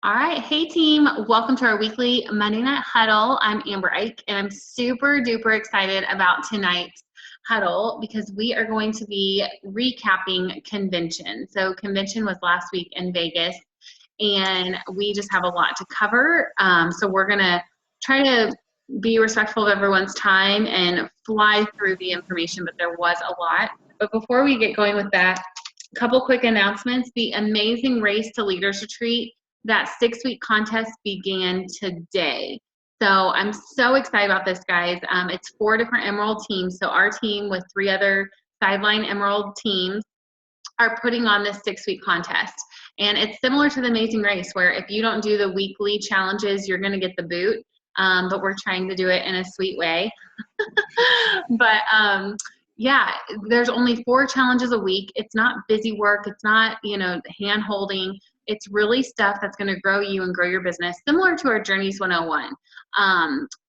All right. Hey, team. Welcome to our weekly Monday Night Huddle. I'm Amber Ike, and I'm super duper excited about tonight's huddle because we are going to be recapping convention. So convention was last week in Vegas, and we just have a lot to cover. So we're going to try to be respectful of everyone's time and fly through the information, but there was a lot. But before we get going with that, a couple quick announcements. The Amazing Race to Leaders Retreat, that 6-week contest began today. So I'm so excited about this, guys. It's 4 different Emerald teams. So our team with 3 other Sideline Emerald teams are putting on this 6-week contest. And it's similar to the Amazing Race, where if you don't do the weekly challenges, you're gonna get the boot. But we're trying to do it in a sweet way. But yeah, there's only 4 challenges a week. It's not busy work. It's not, hand holding. It's really stuff that's going to grow you and grow your business, similar to our Journeys 101.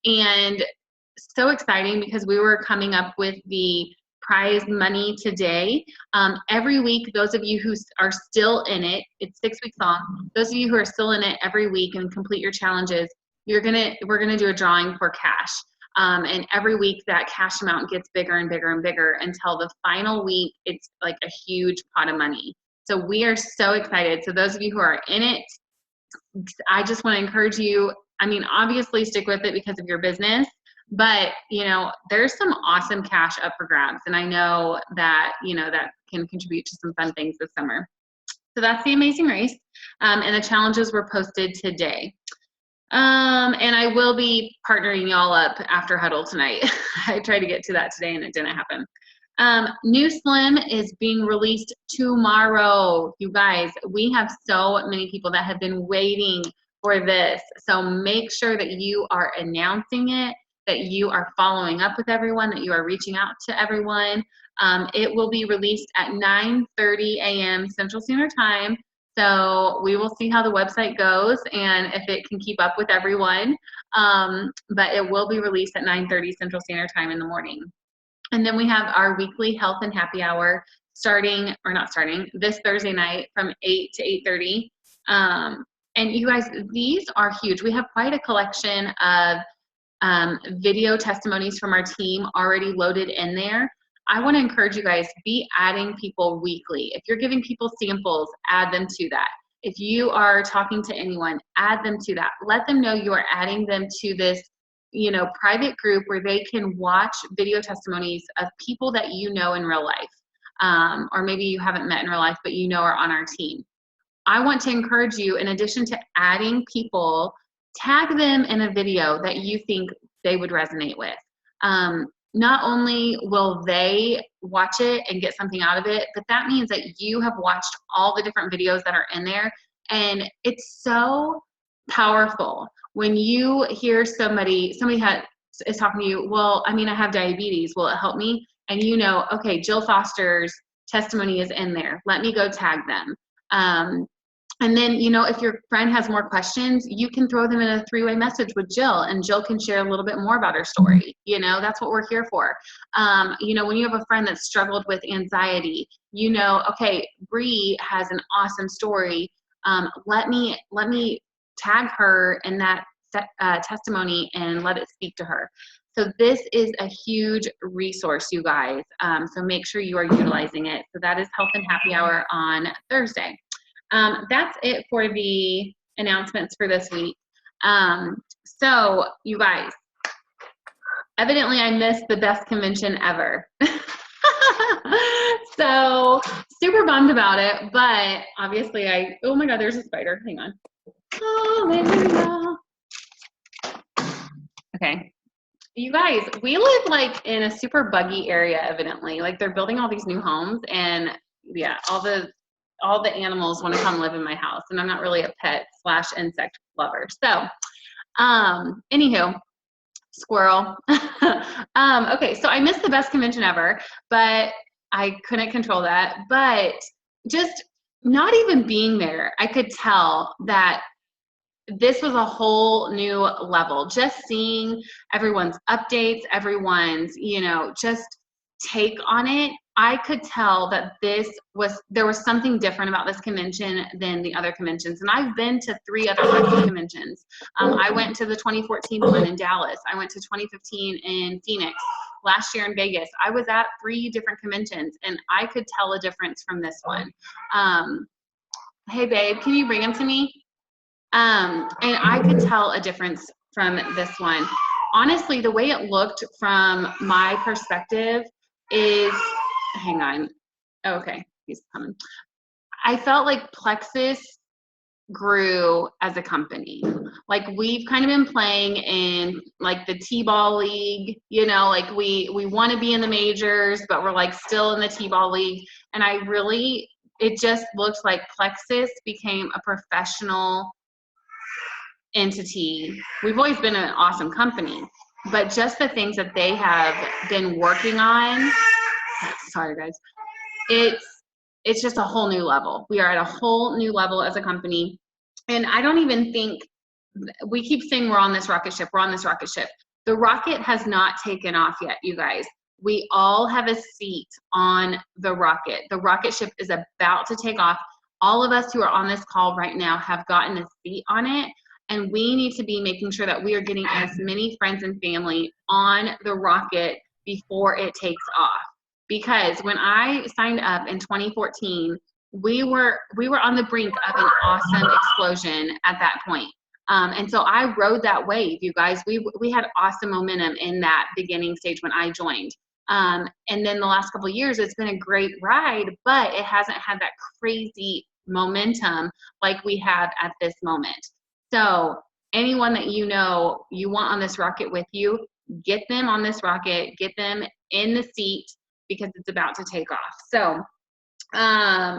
And so exciting because we were coming up with the prize money today. Every week, those of you who are still in it, it's 6 weeks long. Those of you who are still in it every week and complete your challenges, we're gonna do a drawing for cash. And every week that cash amount gets bigger and bigger and bigger until the final week, it's like a huge pot of money. So we are so excited. So those of you who are in it, I just want to encourage you. I mean, obviously stick with it because of your business, but there's some awesome cash up for grabs. And I know that, that can contribute to some fun things this summer. So that's the Amazing Race. And the challenges were posted today. And I will be partnering y'all up after Huddle tonight. I tried to get to that today and it didn't happen. New Slim is being released tomorrow. You guys, we have so many people that have been waiting for this. So make sure that you are announcing it, that you are following up with everyone, that you are reaching out to everyone. It will be released at 9:30 a.m. Central Standard Time. So we will see how the website goes and if it can keep up with everyone. But it will be released at 9:30 Central Standard Time in the morning. And then we have our weekly health and happy hour this Thursday night from 8 to 8:30. And you guys, these are huge. We have quite a collection of video testimonies from our team already loaded in there. I want to encourage you guys, be adding people weekly. If you're giving people samples, add them to that. If you are talking to anyone, add them to that. Let them know you are adding them to this private group where they can watch video testimonies of people that you know in real life. Or maybe you haven't met in real life, but are on our team. I want to encourage you, in addition to adding people, tag them in a video that you think they would resonate with. Not only will they watch it and get something out of it, but that means that you have watched all the different videos that are in there. And it's so powerful when you hear somebody is talking to you, well, I have diabetes, will it help me? And okay, Jill Foster's testimony is in there. Let me go tag them. And then, if your friend has more questions, you can throw them in a 3-way message with Jill, and Jill can share a little bit more about her story. That's what we're here for. When you have a friend that struggled with anxiety, okay, Bree has an awesome story. Let me tag her in that testimony and let it speak to her. So this is a huge resource, you guys. So make sure you are utilizing it. So that is Health and Happy Hour on Thursday. That's it for the announcements for this week. So you guys, evidently I missed the best convention ever. So super bummed about it, but obviously oh my God, there's a spider. Hang on. Hallelujah. Okay. You guys, we live in a super buggy area, evidently. They're building all these new homes, and yeah, all the animals want to come live in my house, and I'm not really a pet/insect lover. So, anywho, squirrel. Okay, so I missed the best convention ever, but I couldn't control that. But just not even being there, I could tell that this was a whole new level. Just seeing everyone's updates, everyone's, just take on it. I could tell that there was something different about this convention than the other conventions. And I've been to 3 other conventions. I went to the 2014 one in Dallas. I went to 2015 in Phoenix. Last year in Vegas. I was at 3 different conventions, and I could tell a difference from this one. Hey, babe, can you bring him to me? And I could tell a difference from this one. Honestly, the way it looked from my perspective is, hang on. Okay, he's coming. I felt like Plexus grew as a company. Like we've kind of been playing in like the T-ball league, you know, like we want to be in the majors, but we're like still in the T-ball league. And it just looks like Plexus became a professional entity. We've always been an awesome company, but just the things that they have been working on, sorry guys, it's just a whole new level. We are at a whole new level as a company. And I don't even think, we keep saying we're on this rocket ship, we're on this rocket ship. The rocket has not taken off yet, you guys. We all have a seat on the rocket. The rocket ship is about to take off. All of us who are on this call right now have gotten a seat on it. And we need to be making sure that we are getting as many friends and family on the rocket before it takes off. Because when I signed up in 2014, we were on the brink of an awesome explosion at that point. And so I rode that wave, you guys. We had awesome momentum in that beginning stage when I joined. And then the last couple of years, it's been a great ride, but it hasn't had that crazy momentum like we have at this moment. So anyone that you know you want on this rocket with you, get them on this rocket, get them in the seat because it's about to take off. So,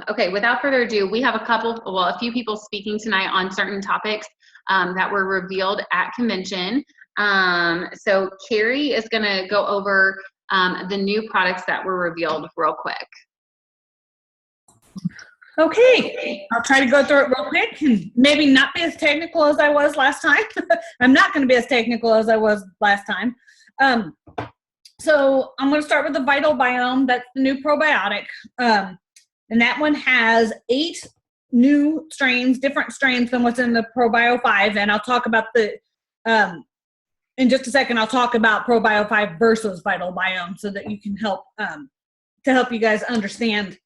okay, without further ado, we have a few people speaking tonight on certain topics that were revealed at convention. So Carrie is gonna go over the new products that were revealed real quick. Okay, I'll try to go through it real quick and maybe not be as technical as I was last time. I'm not going to be as technical as I was last time. So I'm going to start with the Vital Biome. That's the new probiotic. And that one has 8 new strains, different strains than what's in the ProBio 5. And I'll talk about in just a second, I'll talk about ProBio 5 versus Vital Biome so that you can help you guys understand,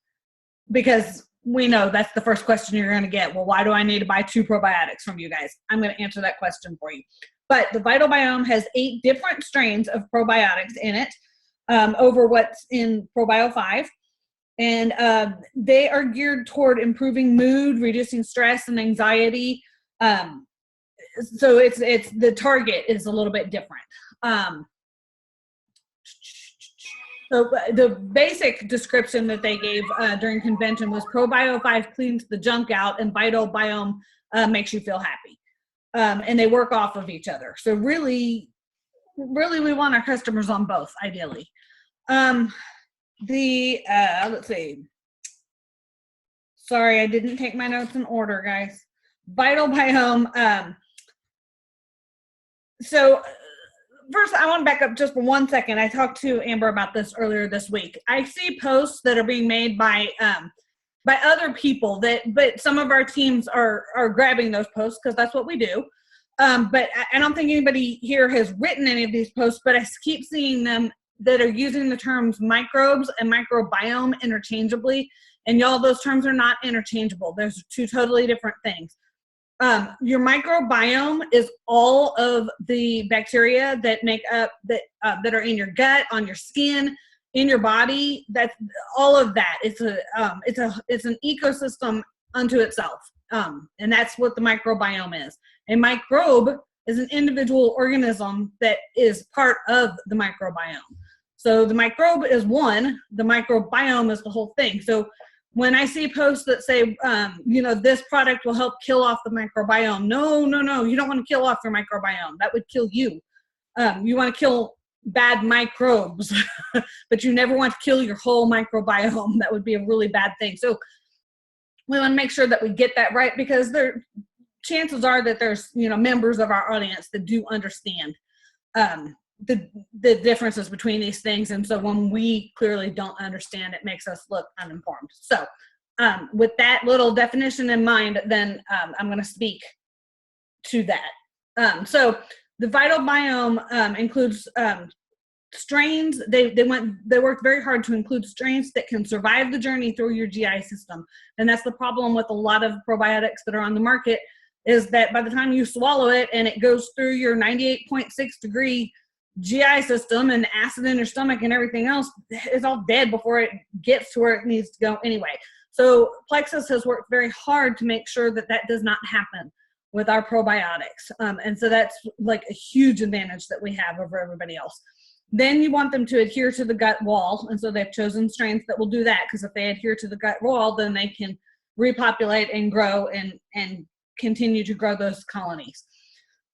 because we know that's the first question you're going to get. Well, why do I need to buy 2 probiotics from you guys? I'm going to answer that question for you. But the Vital Biome has 8 different strains of probiotics in it over what's in ProBio 5. And they are geared toward improving mood, reducing stress and anxiety. So it's the target is a little bit different. So the basic description that they gave during convention was ProBio 5 cleans the junk out and Vital Biome makes you feel happy. And they work off of each other. So really we want our customers on both, ideally. Let's see. Sorry, I didn't take my notes in order, guys. Vital Biome. So first, I want to back up just for 1 second. I talked to Amber about this earlier this week. I see posts that are being made by other people but some of our teams are grabbing those posts because that's what we do. But I don't think anybody here has written any of these posts, but I keep seeing them that are using the terms microbes and microbiome interchangeably. And y'all, those terms are not interchangeable. There's 2 totally different things. Your microbiome is all of the bacteria that make up that are in your gut, on your skin, in your body. That's all of that. It's an ecosystem unto itself, and that's what the microbiome is. A microbe is an individual organism that is part of the microbiome. So the microbe is one. The microbiome is the whole thing. So when I see posts that say, this product will help kill off the microbiome. No. You don't want to kill off your microbiome. That would kill you. You want to kill bad microbes, but you never want to kill your whole microbiome. That would be a really bad thing. So we want to make sure that we get that right, because chances are that there's, members of our audience that do understand the differences between these things. And so when we clearly don't understand, it makes us look uninformed. So with that little definition in mind, then I'm going to speak to that. So the vital biome includes strains. They worked very hard to include strains that can survive the journey through your GI system. And that's the problem with a lot of probiotics that are on the market, is that by the time you swallow it and it goes through your 98.6 degree GI system and acid in your stomach and everything else, is all dead before it gets to where it needs to go anyway. So Plexus has worked very hard to make sure that that does not happen with our probiotics. And so that's like a huge advantage that we have over everybody else. Then you want them to adhere to the gut wall. And so they've chosen strains that will do that, because if they adhere to the gut wall, then they can repopulate and grow and continue to grow those colonies.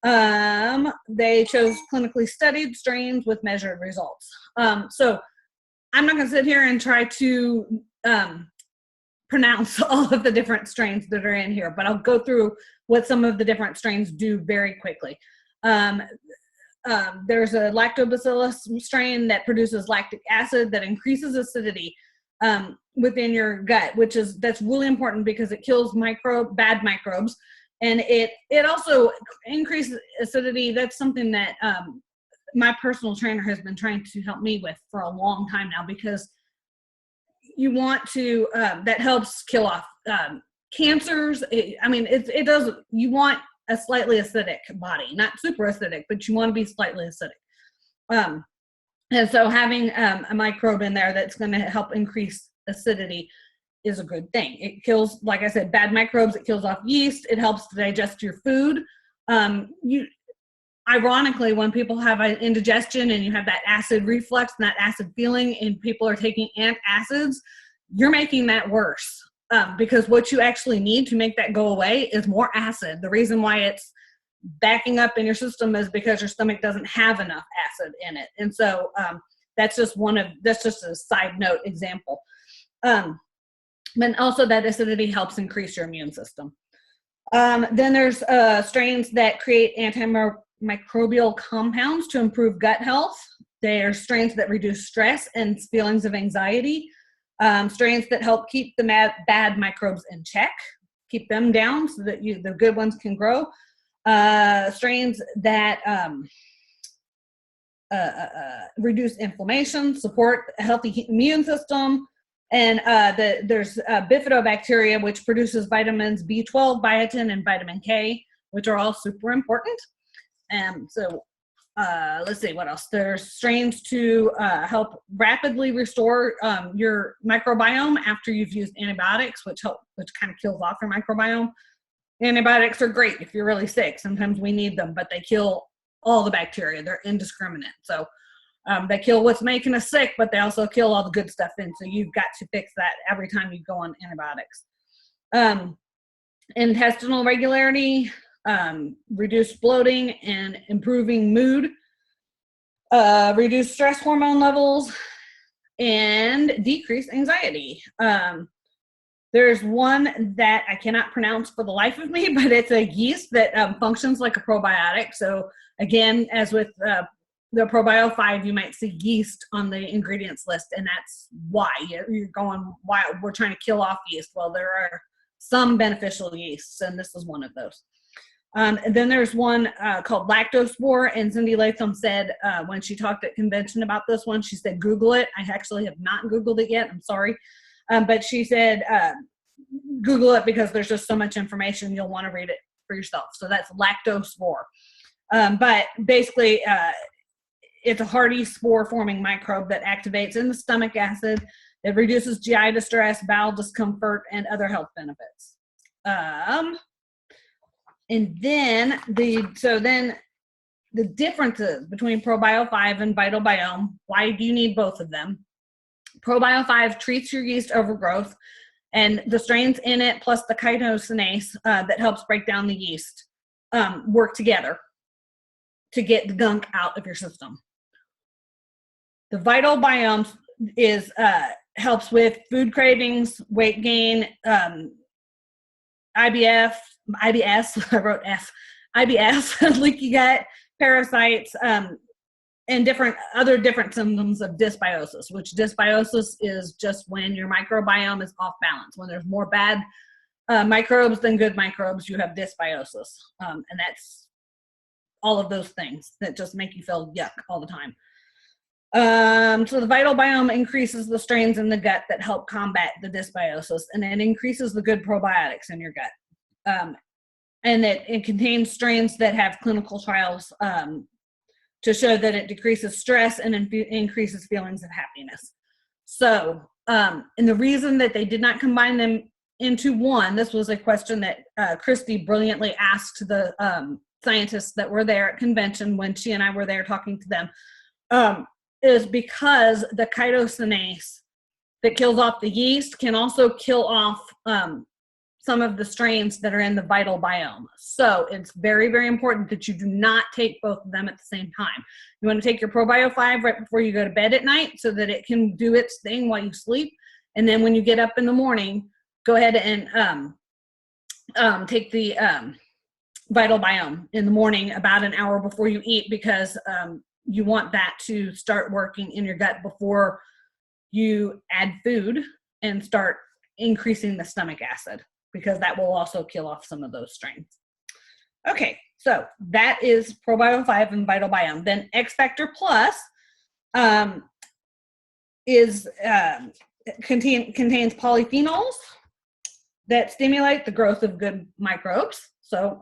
They chose clinically studied strains with measured results. So I'm not going to sit here and try to pronounce all of the different strains that are in here, but I'll go through what some of the different strains do very quickly. There's a lactobacillus strain that produces lactic acid that increases acidity within your gut, that's really important because it kills bad microbes, and it also increases acidity. That's something that my personal trainer has been trying to help me with for a long time now, because you want to that helps kill off cancers. It does. You want a slightly acidic body, not super acidic, but you want to be slightly acidic. And so having a microbe in there that's going to help increase acidity is a good thing. It kills, like I said, bad microbes. It kills off yeast. It helps to digest your food. Ironically, when people have an indigestion and you have that acid reflux and that acid feeling, and people are taking antacids, you're making that worse. Because what you actually need to make that go away is more acid. The reason why it's backing up in your system is because your stomach doesn't have enough acid in it. And so that's just a side note example. But also that acidity helps increase your immune system. Then there's strains that create antimicrobial compounds to improve gut health. They are strains that reduce stress and feelings of anxiety. Strains that help keep the bad microbes in check, keep them down so that the good ones can grow. Strains that reduce inflammation, support a healthy immune system. And there's bifidobacteria, which produces vitamins B12, biotin, and vitamin K, which are all super important. Let's see what else. There's strains to help rapidly restore your microbiome after you've used antibiotics, which kind of kills off your microbiome. Antibiotics are great if you're really sick. Sometimes we need them, but they kill all the bacteria. They're indiscriminate. So they kill what's making us sick, but they also kill all the good stuff in. So you've got to fix that every time you go on antibiotics. Intestinal regularity, reduce bloating and improving mood, reduce stress hormone levels, and decrease anxiety. There's one that I cannot pronounce for the life of me, but it's a yeast that functions like a probiotic. So again, as with the Probio 5, you might see yeast on the ingredients list, and that's why you're going, why we're trying to kill off yeast. Well, there are some beneficial yeasts, and this is one of those. And then there's one called lactospore, and Cindy Latham said when she talked at convention about this one, she said, Google it. I actually have not Googled it yet. I'm sorry. But she said, Google it because there's just so much information. You'll want to read it for yourself. So that's lactospore. But basically, it's a hardy spore-forming microbe that activates in the stomach acid. It reduces GI distress, bowel discomfort, and other health benefits. And then the differences between Probio 5 and Vital Biome, why do you need both of them? Probio 5 treats your yeast overgrowth, and the strains in it plus the chitosanase that helps break down the yeast work together to get the gunk out of your system. The Vital Biome helps with food cravings, weight gain, IBS, I wrote F, IBS, leaky gut, parasites, and different symptoms of dysbiosis, which dysbiosis is just when your microbiome is off balance. When there's more bad microbes than good microbes, you have dysbiosis. And that's all of those things that just make you feel yuck all the time. So the vital biome increases the strains in the gut that help combat the dysbiosis, and it increases the good probiotics in your gut. And it contains strains that have clinical trials to show that it decreases stress and increases feelings of happiness. So, and the reason that they did not combine them into one, this was a question that Christy brilliantly asked the scientists that were there at convention when she and I were there talking to them, is because the chitosanase that kills off the yeast can also kill off some of the strains that are in the vital biome. So it's very, very important that you do not take both of them at the same time. You want to take your ProBio 5 right before you go to bed at night so that it can do its thing while you sleep. And then when you get up in the morning, go ahead and take the vital biome in the morning about an hour before you eat, because you want that to start working in your gut before you add food and start increasing the stomach acid, because that will also kill off some of those strains. Okay, so that is ProBio 5 and Vital Biome. Then X Factor Plus contains polyphenols that stimulate the growth of good microbes. So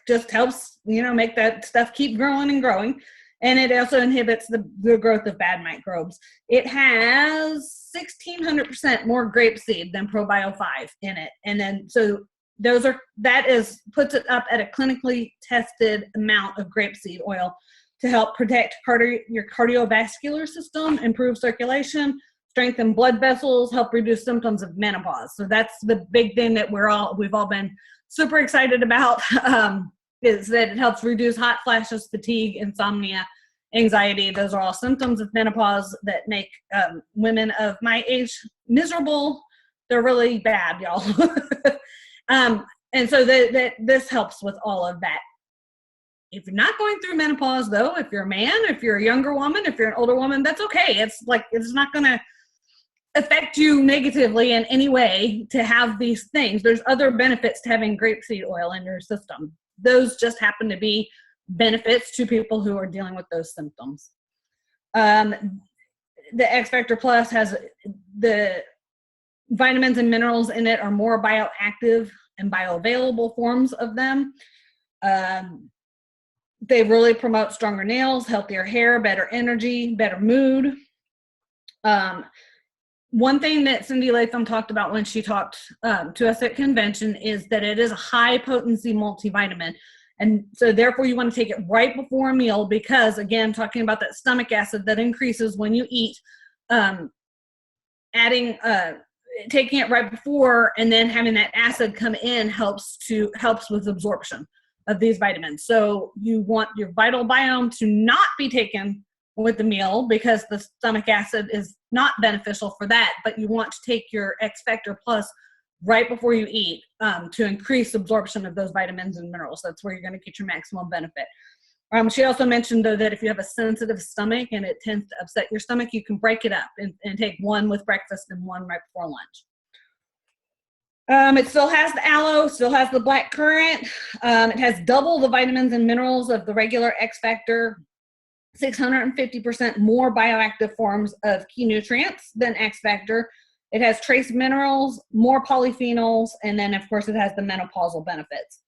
just helps, make that stuff keep growing and growing. And it also inhibits the growth of bad microbes. It has 1,600% more grapeseed than ProBio 5 in it. And then, so puts it up at a clinically tested amount of grapeseed oil to help protect your cardiovascular system, improve circulation, strengthen blood vessels, help reduce symptoms of menopause. So that's the big thing that we've all been super excited about. Is that it helps reduce hot flashes, fatigue, insomnia, anxiety. Those are all symptoms of menopause that make women of my age miserable. They're really bad, y'all. And so this helps with all of that. If you're not going through menopause, though, if you're a man, if you're a younger woman, if you're an older woman, that's okay. It's not going to affect you negatively in any way to have these things. There's other benefits to having grapeseed oil in your system. Those just happen to be benefits to people who are dealing with those symptoms. The X Factor Plus has the vitamins and minerals in it are more bioactive and bioavailable forms of them. They really promote stronger nails, healthier hair, better energy, better mood. One thing that Cindy Latham talked about when she talked to us at convention is that it is a high potency multivitamin. And so therefore you want to take it right before a meal, because again, talking about that stomach acid that increases when you eat, taking it right before and then having that acid come in helps with absorption of these vitamins. So you want your vital biome to not be taken with the meal, because the stomach acid is not beneficial for that, but you want to take your X Factor Plus right before you eat to increase absorption of those vitamins and minerals. That's where you're going to get your maximum benefit. She also mentioned, though, that if you have a sensitive stomach and it tends to upset your stomach, you can break it up and take one with breakfast and one right before lunch. It still has the aloe, still has the black currant. It has double the vitamins and minerals of the regular X Factor, 650% more bioactive forms of key nutrients than X Factor. It has trace minerals, more polyphenols, and then, of course, it has the menopausal benefits.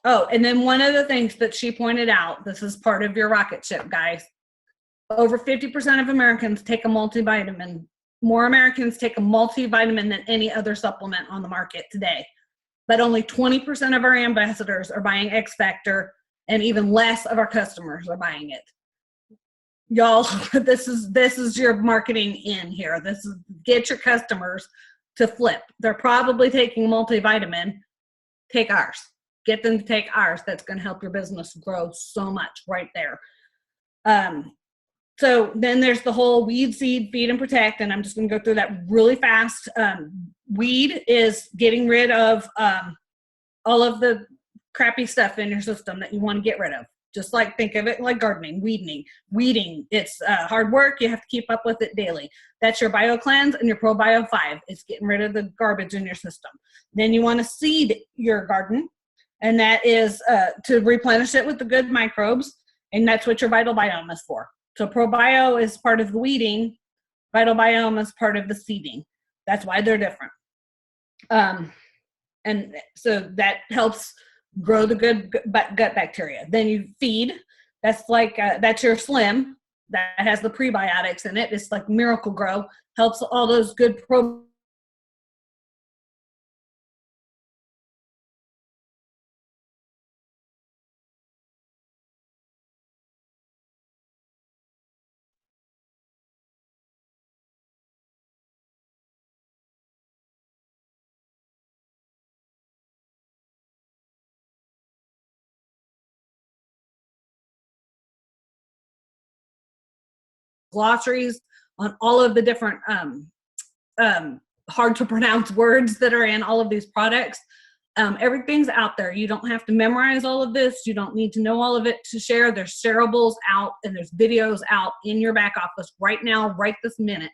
Oh, and then one of the things that she pointed out, this is part of your rocket ship, guys. Over 50% of Americans take a multivitamin. More Americans take a multivitamin than any other supplement on the market today. But only 20% of our ambassadors are buying X Factor, and even less of our customers are buying it. Y'all, this is your marketing in here. This is get your customers to flip. They're probably taking multivitamin. Take ours. Get them to take ours. That's going to help your business grow so much right there. So then there's the whole weed, seed, feed, and protect, and I'm just going to go through that really fast. Weed is getting rid of all of the crappy stuff in your system that you want to get rid of. Just like, think of it like gardening, weeding. It's hard work. You have to keep up with it daily. That's your BioCleanse and your ProBio 5. It's getting rid of the garbage in your system. Then you want to seed your garden, and that is to replenish it with the good microbes, and that's what your Vital Biome is for. So ProBio is part of the weeding. Vital Biome is part of the seeding. That's why they're different. And so that helps grow the good gut bacteria. Then you feed. That's like that's your Slim that has the prebiotics in it. It's like Miracle Grow, helps all those good glossaries on all of the different hard to pronounce words that are in all of these products. Everything's out there. You don't have to memorize all of this. You don't need to know all of it to share. There's shareables out and there's videos out in your back office right now, right this minute,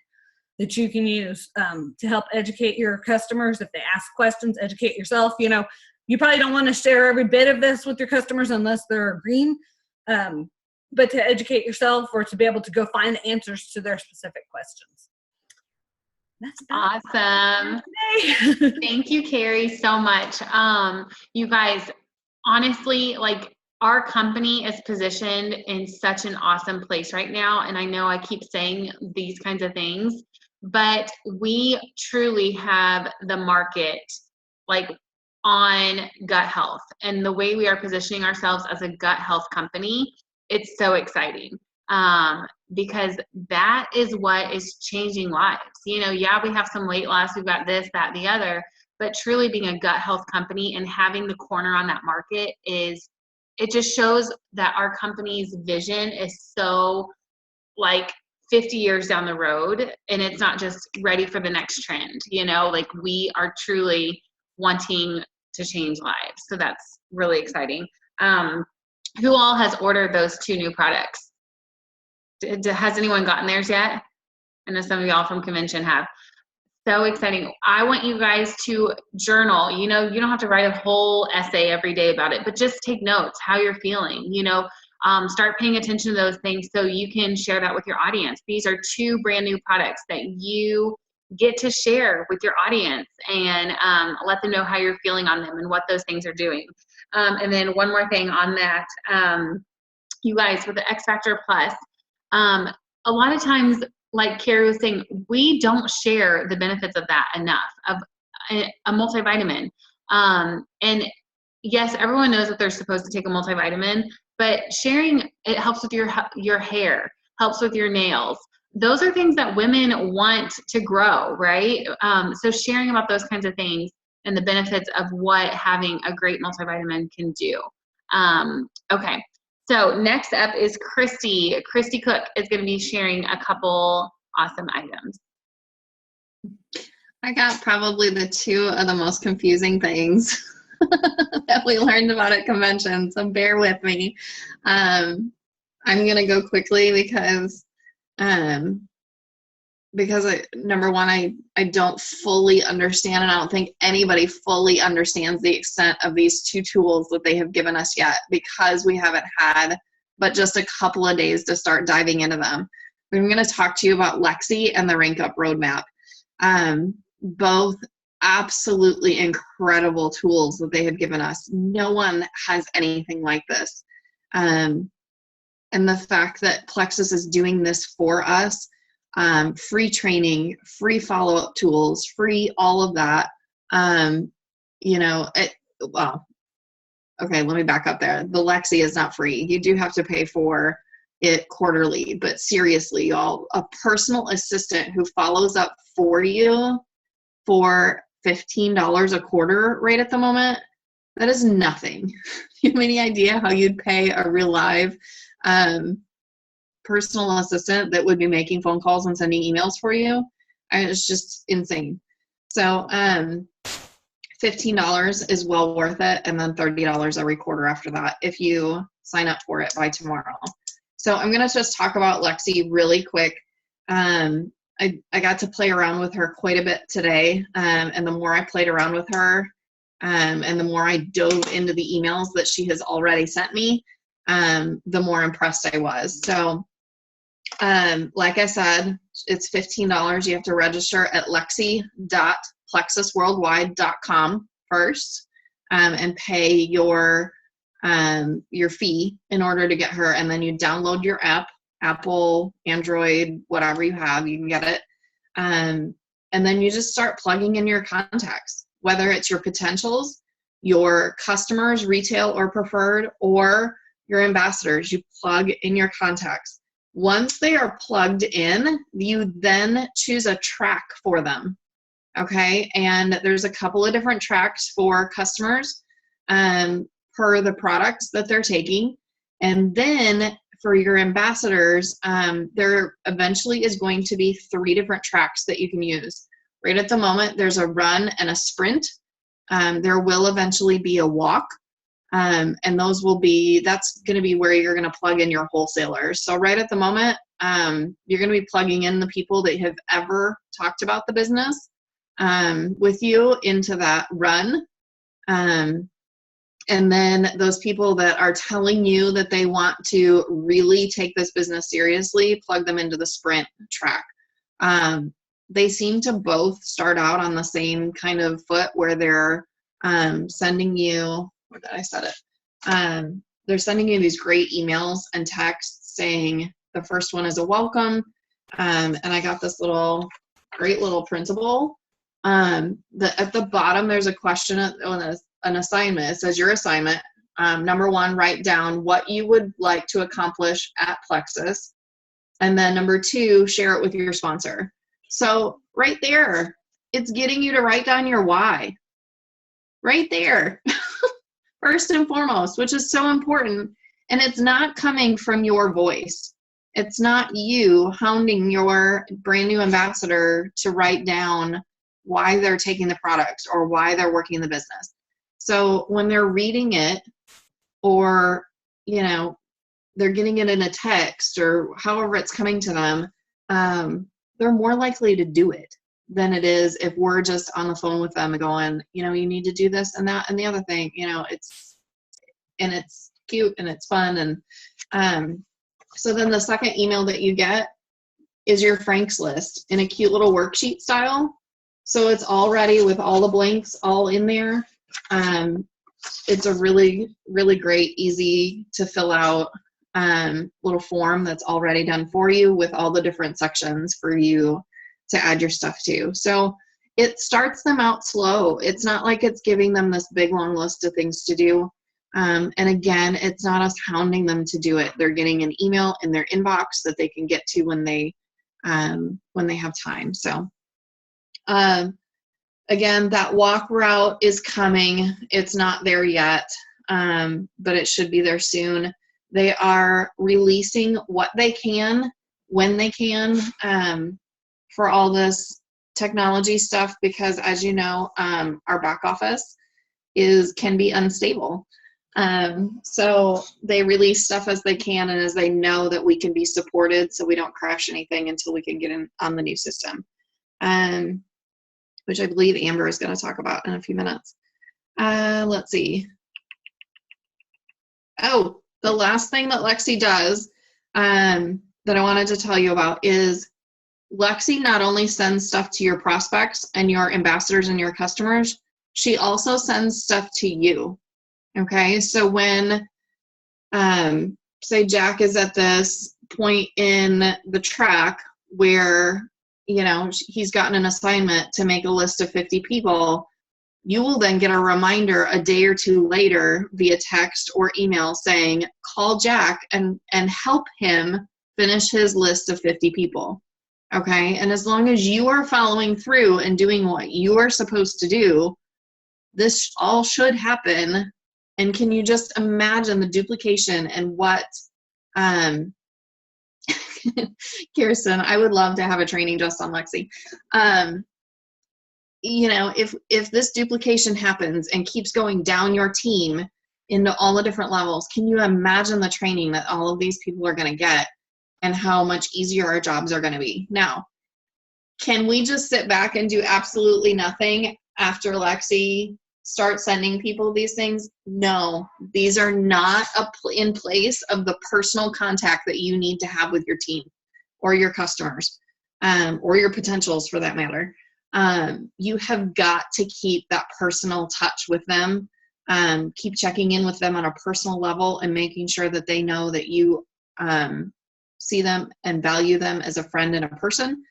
that you can use to help educate your customers. If they ask questions, educate yourself. You know, you probably don't want to share every bit of this with your customers unless they're green. But to educate yourself or to be able to go find the answers to their specific questions. That's awesome. Thank you, Carrie, so much. You guys, honestly, like, our company is positioned in such an awesome place right now. And I know I keep saying these kinds of things, but we truly have the market, like, on gut health. And the way we are positioning ourselves as a gut health company, it's so exciting. Because that is what is changing lives. You know, yeah, we have some weight loss, we've got this, that, the other, but truly being a gut health company and having the corner on that market it just shows that our company's vision is so, like, 50 years down the road, and it's not just ready for the next trend, you know, like, we are truly wanting to change lives. So that's really exciting. Who all has ordered those 2 new products? Has anyone gotten theirs yet? I know some of y'all from convention have. So exciting. I want you guys to journal. You know, you don't have to write a whole essay every day about it, but just take notes, how you're feeling, you know, start paying attention to those things so you can share that with your audience. These are 2 brand new products that you get to share with your audience and let them know how you're feeling on them and what those things are doing. And then one more thing on that, you guys, with the X Factor Plus, a lot of times, like Carrie was saying, we don't share the benefits of that enough, of a multivitamin. And yes, everyone knows that they're supposed to take a multivitamin, but sharing it helps with your hair, helps with your nails. Those are things that women want to grow, right? So sharing about those kinds of things and the benefits of what having a great multivitamin can do. Okay. So next up is Christy. Christy Cook is going to be sharing a couple awesome items. I got probably the 2 of the most confusing things that we learned about at convention, so bear with me. I'm going to go quickly because number one, I don't fully understand, and I don't think anybody fully understands the extent of these 2 tools that they have given us yet, because we haven't had but just a couple of days to start diving into them. I'm going to talk to you about Lexi and the Rank Up Roadmap. Both absolutely incredible tools that they have given us. No one has anything like this. And the fact that Plexus is doing this for us, free training, free follow-up tools, free all of that. You know, well, okay, let me back up there. The Lexi is not free. You do have to pay for it quarterly, but seriously, y'all, a personal assistant who follows up for you for $15 a quarter right at the moment, that is nothing. Do you have any idea how you'd pay a real live personal assistant that would be making phone calls and sending emails for you? It's just insane. So $15 is well worth it, and then $30 every quarter after that if you sign up for it by tomorrow. So I'm going to just talk about Lexi really quick. I got to play around with her quite a bit today, and the more I played around with her, and the more I dove into the emails that she has already sent me, the more impressed I was. So like I said, it's $15. You have to register at lexi.plexusworldwide.com first, and pay your fee in order to get her, and then you download your app, Apple, Android, whatever you have, you can get it. And then you just start plugging in your contacts, whether it's your potentials, your customers, retail or preferred, or your ambassadors. You plug in your contacts. Once they are plugged in, you then choose a track for them. Okay, and there's a couple of different tracks for customers per the products that they're taking. And then for your ambassadors, there eventually is going to be 3 different tracks that you can use. Right at the moment, there's a run and a sprint. There will eventually be a walk. And that's going to be where you're going to plug in your wholesalers. So right at the moment, you're going to be plugging in the people that have ever talked about the business with you into that run. And then those people that are telling you that they want to really take this business seriously, plug them into the sprint track. They seem to both start out on the same kind of foot where they're sending you, where did I set it? They're sending you these great emails and texts saying the first one is a welcome. And I got this great little printable. At the bottom, there's a question, an assignment. It says your assignment. Number 1, write down what you would like to accomplish at Plexus. And then number 2, share it with your sponsor. So right there, it's getting you to write down your why. Right there. First and foremost, which is so important. And it's not coming from your voice. It's not you hounding your brand new ambassador to write down why they're taking the products or why they're working the business. So when they're reading it, or, they're getting it in a text or however it's coming to them, they're more likely to do it than it is if we're just on the phone with them going, you need to do this and that and the other thing. It's cute and it's fun. And so then the second email that you get is your Frank's list in a cute little worksheet style. So it's all ready with all the blanks all in there. It's a really, really great, easy to fill out little form that's already done for you with all the different sections for you to add your stuff to. So it starts them out slow. It's not like it's giving them this big long list of things to do. And again, it's not us hounding them to do it. They're getting an email in their inbox that they can get to when they have time. So again, that walk route is coming. It's not there yet, but it should be there soon. They are releasing what they can, when they can, for all this technology stuff, because as you know, our back office can be unstable. So they release stuff as they can and as they know that we can be supported, so we don't crash anything until we can get in on the new system. Which I believe Amber is going to talk about in a few minutes. Let's see. Oh, the last thing that Lexi does that I wanted to tell you about is Lexi not only sends stuff to your prospects and your ambassadors and your customers, she also sends stuff to you. Okay, so when, say Jack is at this point in the track where he's gotten an assignment to make a list of 50 people, you will then get a reminder a day or two later via text or email saying, call Jack and help him finish his list of 50 people. Okay, and as long as you are following through and doing what you are supposed to do, this all should happen. And can you just imagine the duplication and what Kirsten, I would love to have a training just on Lexi. you know, if this duplication happens and keeps going down your team into all the different levels, can you imagine the training that all of these people are going to get and how much easier our jobs are going to be? Now, can we just sit back and do absolutely nothing after Lexi starts sending people these things? No, these are not in place of the personal contact that you need to have with your team or your customers, or your potentials for that matter. You have got to keep that personal touch with them. Keep checking in with them on a personal level and making sure that they know that you see them and value them as a friend and a person,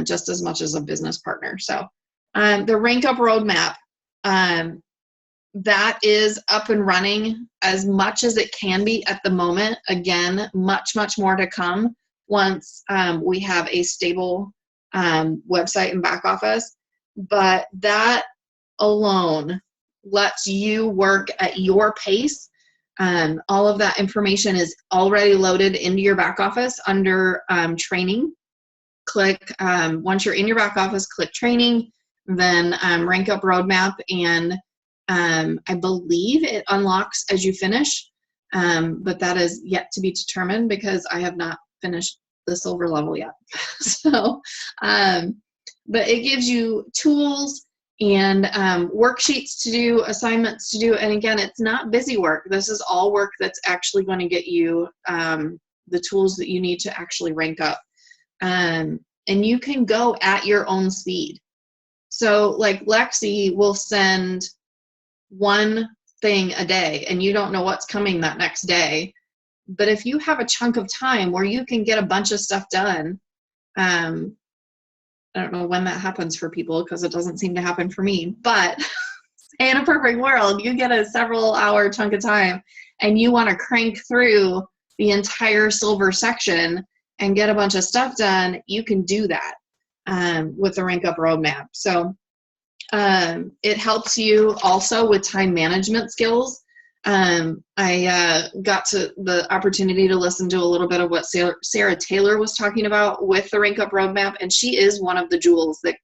just as much as a business partner. So the Rank Up roadmap, that is up and running as much as it can be at the moment. Again, much more to come once we have a stable website and back office. But that alone lets you work at your pace. All of that information is already loaded into your back office under training. Click, once you're in your back office, click training, then Rank Up roadmap, and I believe it unlocks as you finish, but that is yet to be determined because I have not finished the silver level yet. So, but it gives you tools and worksheets to do, assignments to do, and again, it's not busy work. This is all work that's actually going to get you the tools that you need to actually rank up. And you can go at your own speed. So like Lexi will send one thing a day and you don't know what's coming that next day. But if you have a chunk of time where you can get a bunch of stuff done, I don't know when that happens for people because it doesn't seem to happen for me, but in a perfect world, you get a several hour chunk of time and you want to crank through the entire silver section and get a bunch of stuff done, you can do that with the Rank Up roadmap. So it helps you also with time management skills. I got to the opportunity to listen to a little bit of what Sarah Taylor was talking about with the Rank Up roadmap, and she is one of the jewels that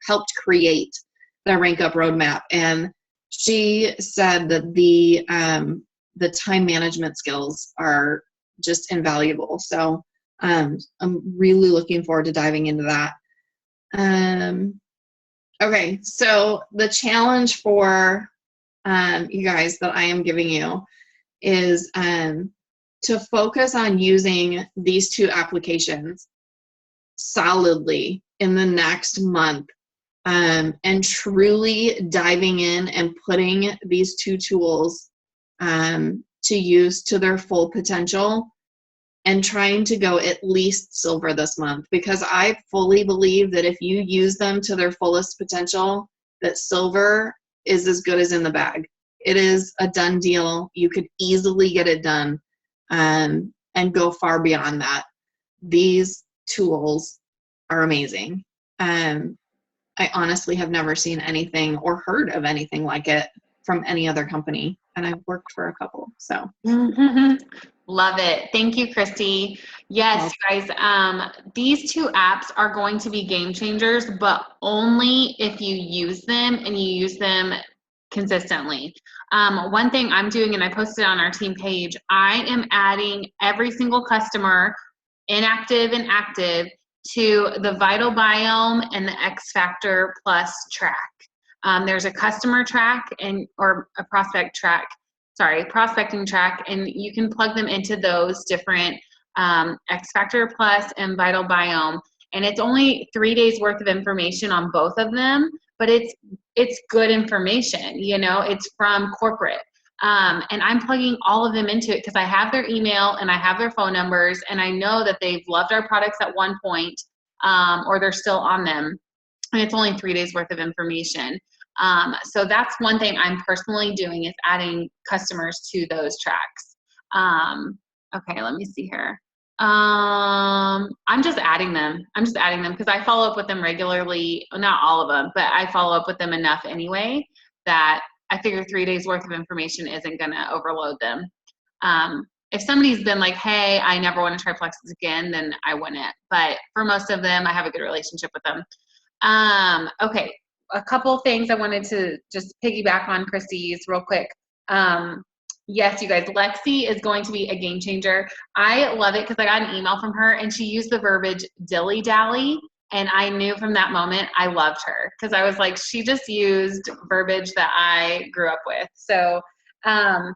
helped create the Rank Up roadmap. And she said that the time management skills are just invaluable. So I'm really looking forward to diving into that. Okay, so the challenge for you guys that I am giving you is to focus on using these two applications solidly in the next month, and truly diving in and putting these two tools to use to their full potential, and trying to go at least silver this month, because I fully believe that if you use them to their fullest potential, that silver is as good as in the bag. It is a done deal. You could easily get it done and go far beyond that. These tools are amazing. I honestly have never seen anything or heard of anything like it from any other company, and I've worked for a couple, so. Love it. Thank you, Christy. Yes, guys, these two apps are going to be game changers, but only if you use them and you use them consistently. One thing I'm doing, and I posted on our team page, I am adding every single customer, inactive and active, to the Vital Biome and the X Factor Plus track. There's a customer track or a prospecting track, and you can plug them into those different X Factor Plus and Vital Biome. And it's only 3 days worth of information on both of them, but it's good information, you know, it's from corporate. And I'm plugging all of them into it because I have their email and I have their phone numbers, and I know that they've loved our products at one point, or they're still on them. And it's only 3 days worth of information. So that's one thing I'm personally doing, is adding customers to those tracks. Okay, let me see here. I'm just adding them. Because I follow up with them regularly. Not all of them, but I follow up with them enough anyway that I figure 3 days worth of information isn't going to overload them. If somebody's been like, hey, I never want to try Plexus again, then I wouldn't. But for most of them, I have a good relationship with them. Okay, a couple things I wanted to just piggyback on Christy's real quick. Yes, you guys, Lexi is going to be a game changer. I love it because I got an email from her and she used the verbiage dilly-dally. And I knew from that moment I loved her because I was like, she just used verbiage that I grew up with. So, and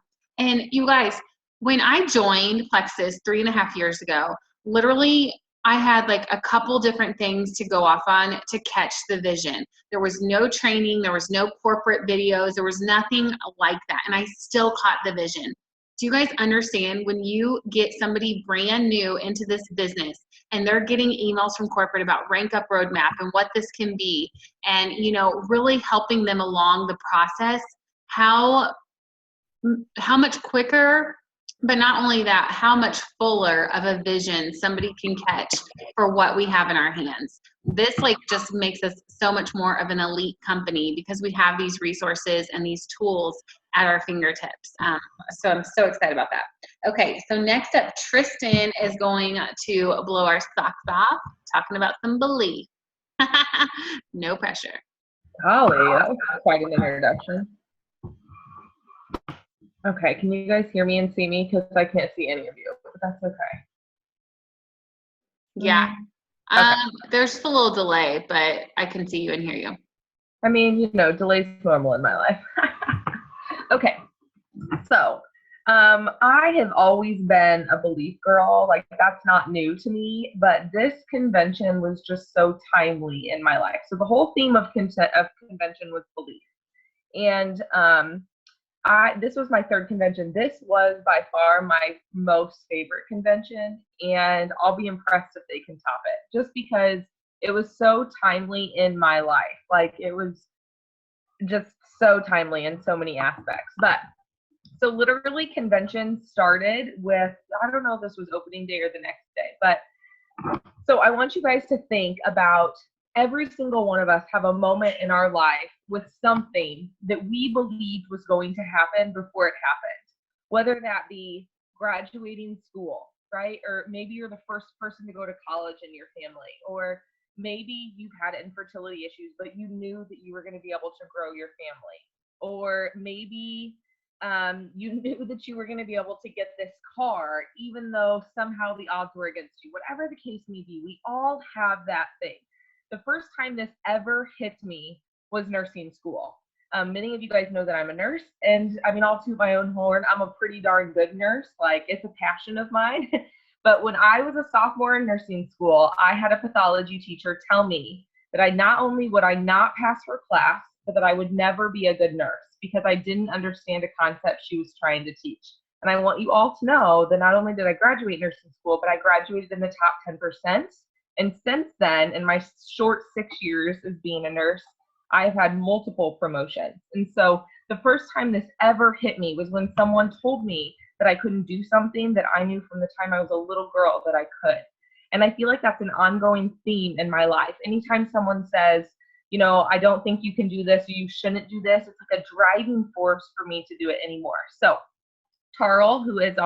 you guys, when I joined Plexus 3.5 years ago, literally I had like a couple different things to go off on to catch the vision. There was no training, there was no corporate videos, there was nothing like that. And I still caught the vision. Do you guys understand when you get somebody brand new into this business and they're getting emails from corporate about rank up roadmap and what this can be and, you know, really helping them along the process, how much quicker, but not only that, how much fuller of a vision somebody can catch for what we have in our hands. This like just makes us so much more of an elite company because we have these resources and these tools at our fingertips. So I'm so excited about that. Okay, so next up, Tristan is going to blow our socks off, talking about some belief. No pressure. Golly, that was quite an introduction. Okay, can you guys hear me and see me? Because I can't see any of you, but that's okay. Yeah. Okay. There's a little delay, but I can see you and hear you. I mean, you know, delay's normal in my life. Okay, so I have always been a belief girl. Like, that's not new to me, but this convention was just so timely in my life. So the whole theme of convention was belief. And this was my third convention. This was by far my most favorite convention, and I'll be impressed if they can top it, just because it was so timely in my life. Like, it was just so timely in so many aspects. But so literally convention started with, I don't know if this was opening day or the next day, but so I want you guys to think about every single one of us have a moment in our life with something that we believed was going to happen before it happened, whether that be graduating school, right? Or maybe you're the first person to go to college in your family, or maybe you've had infertility issues, but you knew that you were going to be able to grow your family, or maybe you knew that you were going to be able to get this car, even though somehow the odds were against you. Whatever the case may be, we all have that thing. The first time this ever hit me was nursing school. Many of you guys know that I'm a nurse, and I mean, I'll toot my own horn. I'm a pretty darn good nurse. Like, it's a passion of mine. But when I was a sophomore in nursing school, I had a pathology teacher tell me that I not only would I not pass her class, but that I would never be a good nurse because I didn't understand a concept she was trying to teach. And I want you all to know that not only did I graduate nursing school, but I graduated in the top 10%. And since then, in my short 6 years as being a nurse, I've had multiple promotions. And so the first time this ever hit me was when someone told me that I couldn't do something that I knew from the time I was a little girl that I could. And I feel like that's an ongoing theme in my life. Anytime someone says, you know, I don't think you can do this, or you shouldn't do this, it's like a driving force for me to do it anymore. So Tarl, who is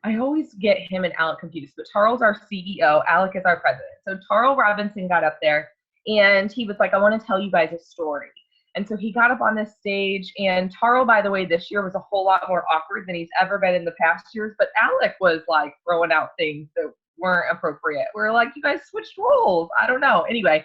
I always get him and Alec confused, but Tarl's our CEO, Alec is our president. So Tarl Robinson got up there and he was like, I want to tell you guys a story. And so he got up on this stage, and Tarl, by the way, this year was a whole lot more awkward than he's ever been in the past years, but Alec was like throwing out things that weren't appropriate. We're like, you guys switched roles. I don't know. Anyway,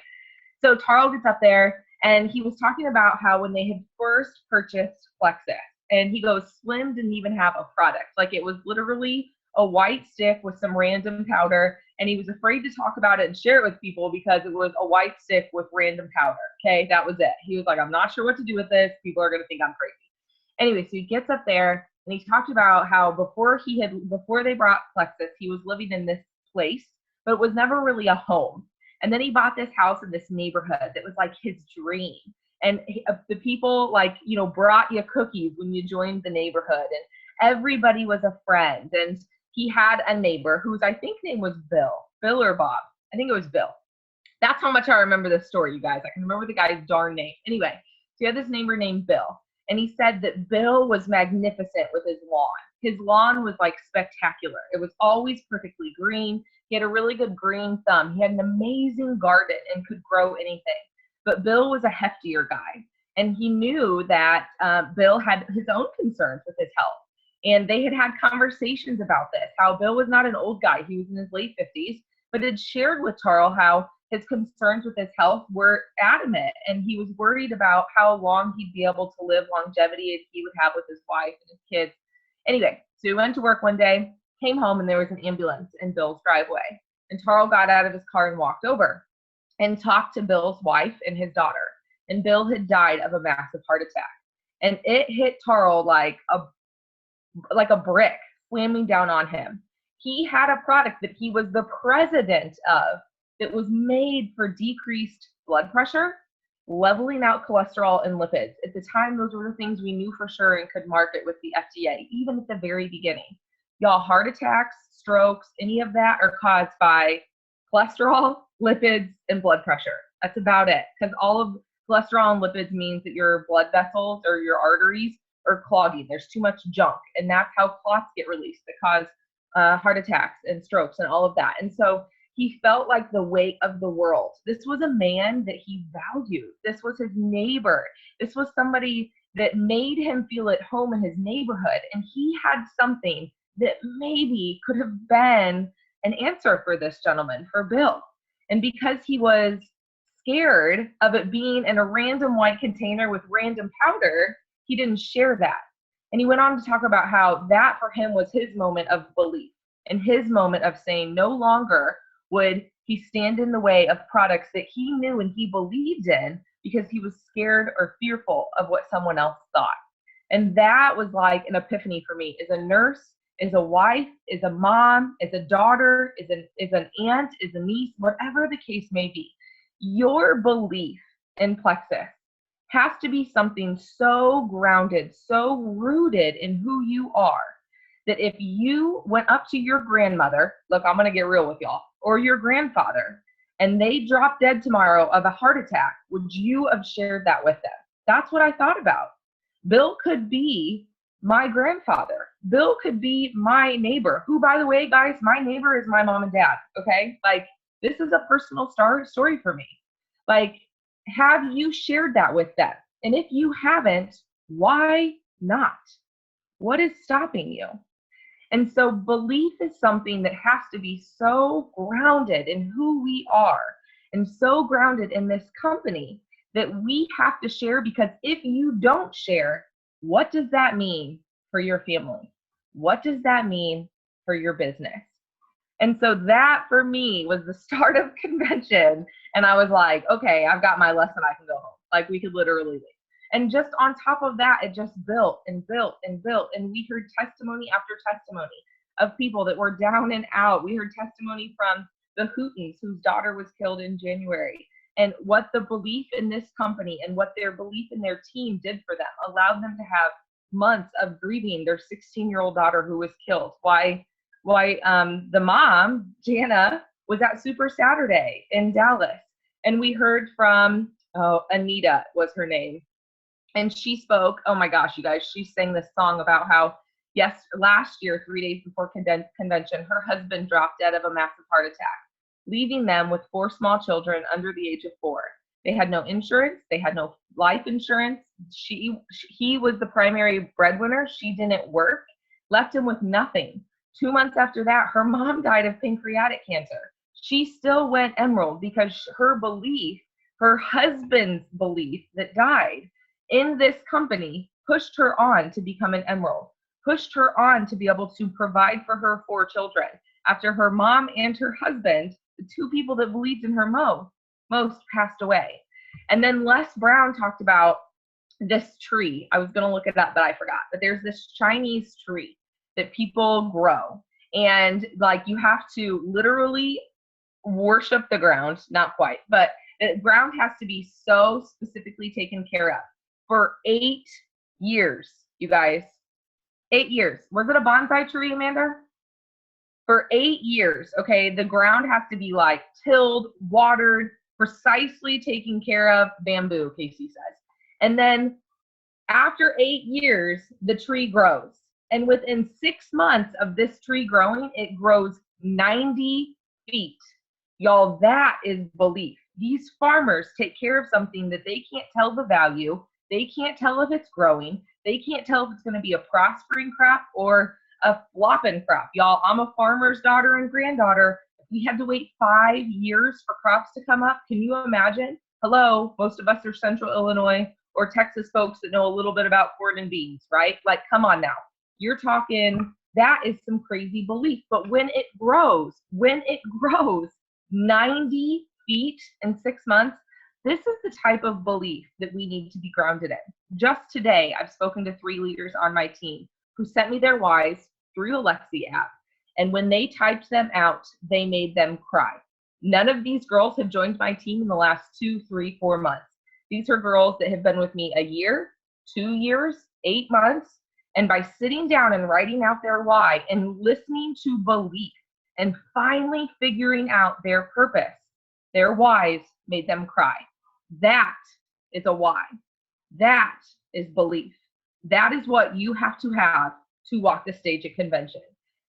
so Tarl gets up there and he was talking about how when they had first purchased Plexus, and he goes, Slim didn't even have a product. Like, it was literally a white stick with some random powder, and he was afraid to talk about it and share it with people because it was a white stick with random powder. Okay, that was it. He was like, I'm not sure what to do with this. People are going to think I'm crazy. Anyway, so he gets up there and he talked about how before they brought Plexus, he was living in this place, but it was never really a home. And then he bought this house in this neighborhood that was like his dream. And the people, like, you know, brought you cookies when you joined the neighborhood, and everybody was a friend. And he had a neighbor whose I think name was Bill or Bob. I think it was Bill. That's how much I remember this story, you guys. I can remember the guy's darn name. Anyway, so he had this neighbor named Bill, and he said that Bill was magnificent with his lawn. His lawn was like spectacular. It was always perfectly green. He had a really good green thumb. He had an amazing garden and could grow anything. but Bill was a heftier guy. And he knew that Bill had his own concerns with his health. And they had conversations about this, how Bill was not an old guy. He was in his late 50s, but had shared with Charles how his concerns with his health were adamant. And he was worried about how long he'd be able to live, longevity he would have with his wife and his kids. Anyway, so he went to work one day, came home, and there was an ambulance in Bill's driveway. And Charles got out of his car and walked over and talked to Bill's wife and his daughter. And Bill had died of a massive heart attack. And it hit Charles like a brick slamming down on him. He had a product that he was the president of that was made for decreased blood pressure, leveling out cholesterol and lipids. At the time, those were the things we knew for sure and could market with the FDA, even at the very beginning. Y'all, heart attacks, strokes, any of that are caused by cholesterol, lipids, and blood pressure. That's about it. Because all of cholesterol and lipids means that your blood vessels or your arteries are clogging. There's too much junk. And that's how clots get released that cause heart attacks and strokes and all of that. And so he felt like the weight of the world. This was a man that he valued. This was his neighbor. This was somebody that made him feel at home in his neighborhood. And he had something that maybe could have been an answer for this gentleman, for Bill. And because he was scared of it being in a random white container with random powder, he didn't share that. And he went on to talk about how that for him was his moment of belief and his moment of saying no longer would he stand in the way of products that he knew and he believed in because he was scared or fearful of what someone else thought. And that was like an epiphany for me as a nurse, as a wife, as a mom, as a daughter, as an aunt, as a niece, whatever the case may be. Your belief in Plexus has to be something so grounded, so rooted in who you are, that if you went up to your grandmother, look, I'm going to get real with y'all, or your grandfather, and they dropped dead tomorrow of a heart attack, would you have shared that with them? That's what I thought about. Bill could be my grandfather. Bill could be my neighbor, who, by the way, guys, my neighbor is my mom and dad, okay? Like, this is a personal story for me. Like, have you shared that with them? And if you haven't, why not? What is stopping you? And so belief is something that has to be so grounded in who we are and so grounded in this company that we have to share, because if you don't share, what does that mean for your family? What does that mean for your business? And so that for me was the start of convention. And I was like, okay, I've got my lesson. I can go home. Like, we could literally leave. And just on top of that, it just built and built and built. And we heard testimony after testimony of people that were down and out. We heard testimony from the Hootens, whose daughter was killed in January, and what the belief in this company and what their belief in their team did for them allowed them to have months of grieving their 16-year-old daughter who was killed. Why the mom, Jana, was at Super Saturday in Dallas. And we heard from, Anita was her name. And she spoke, oh my gosh, you guys, she sang this song about how, yes, last year, 3 days before convention, her husband dropped dead of a massive heart attack, leaving them with 4 small children under the age of 4. They had no insurance. They had no life insurance. He was the primary breadwinner. She didn't work, left him with nothing. 2 months after that, her mom died of pancreatic cancer. She still went Emerald because her belief, her husband's belief that died in this company, pushed her on to become an Emerald, pushed her on to be able to provide for her 4 children. After her mom and her husband, the 2 people that believed in her most passed away. And then Les Brown talked about this tree. I was going to look it up, but I forgot. But there's this Chinese tree that people grow. And like, you have to literally worship the ground, not quite, but the ground has to be so specifically taken care of for 8 years, you guys. 8 years. Was it a bonsai tree, Amanda? For 8 years, okay, the ground has to be like tilled, watered, precisely taken care of, bamboo, Casey says. And then after 8 years, the tree grows. And within 6 months of this tree growing, it grows 90 feet. Y'all, that is belief. These farmers take care of something that they can't tell the value. They can't tell if it's growing. They can't tell if it's going to be a prospering crop or a flopping crop. Y'all, I'm a farmer's daughter and granddaughter. We had to wait 5 years for crops to come up. Can you imagine? Hello, most of us are Central Illinois or Texas folks that know a little bit about corn and beans, right? Like, come on now. You're talking, that is some crazy belief. But when it grows 90 feet in 6 months, this is the type of belief that we need to be grounded in. Just today, I've spoken to 3 leaders on my team who sent me their whys through Alexa app. And when they typed them out, they made them cry. None of these girls have joined my team in the last 2, 3, 4 months. These are girls that have been with me a year, 2 years, 8 months. And by sitting down and writing out their why and listening to belief and finally figuring out their purpose, their whys made them cry. That is a why. That is belief. That is what you have to walk the stage at convention.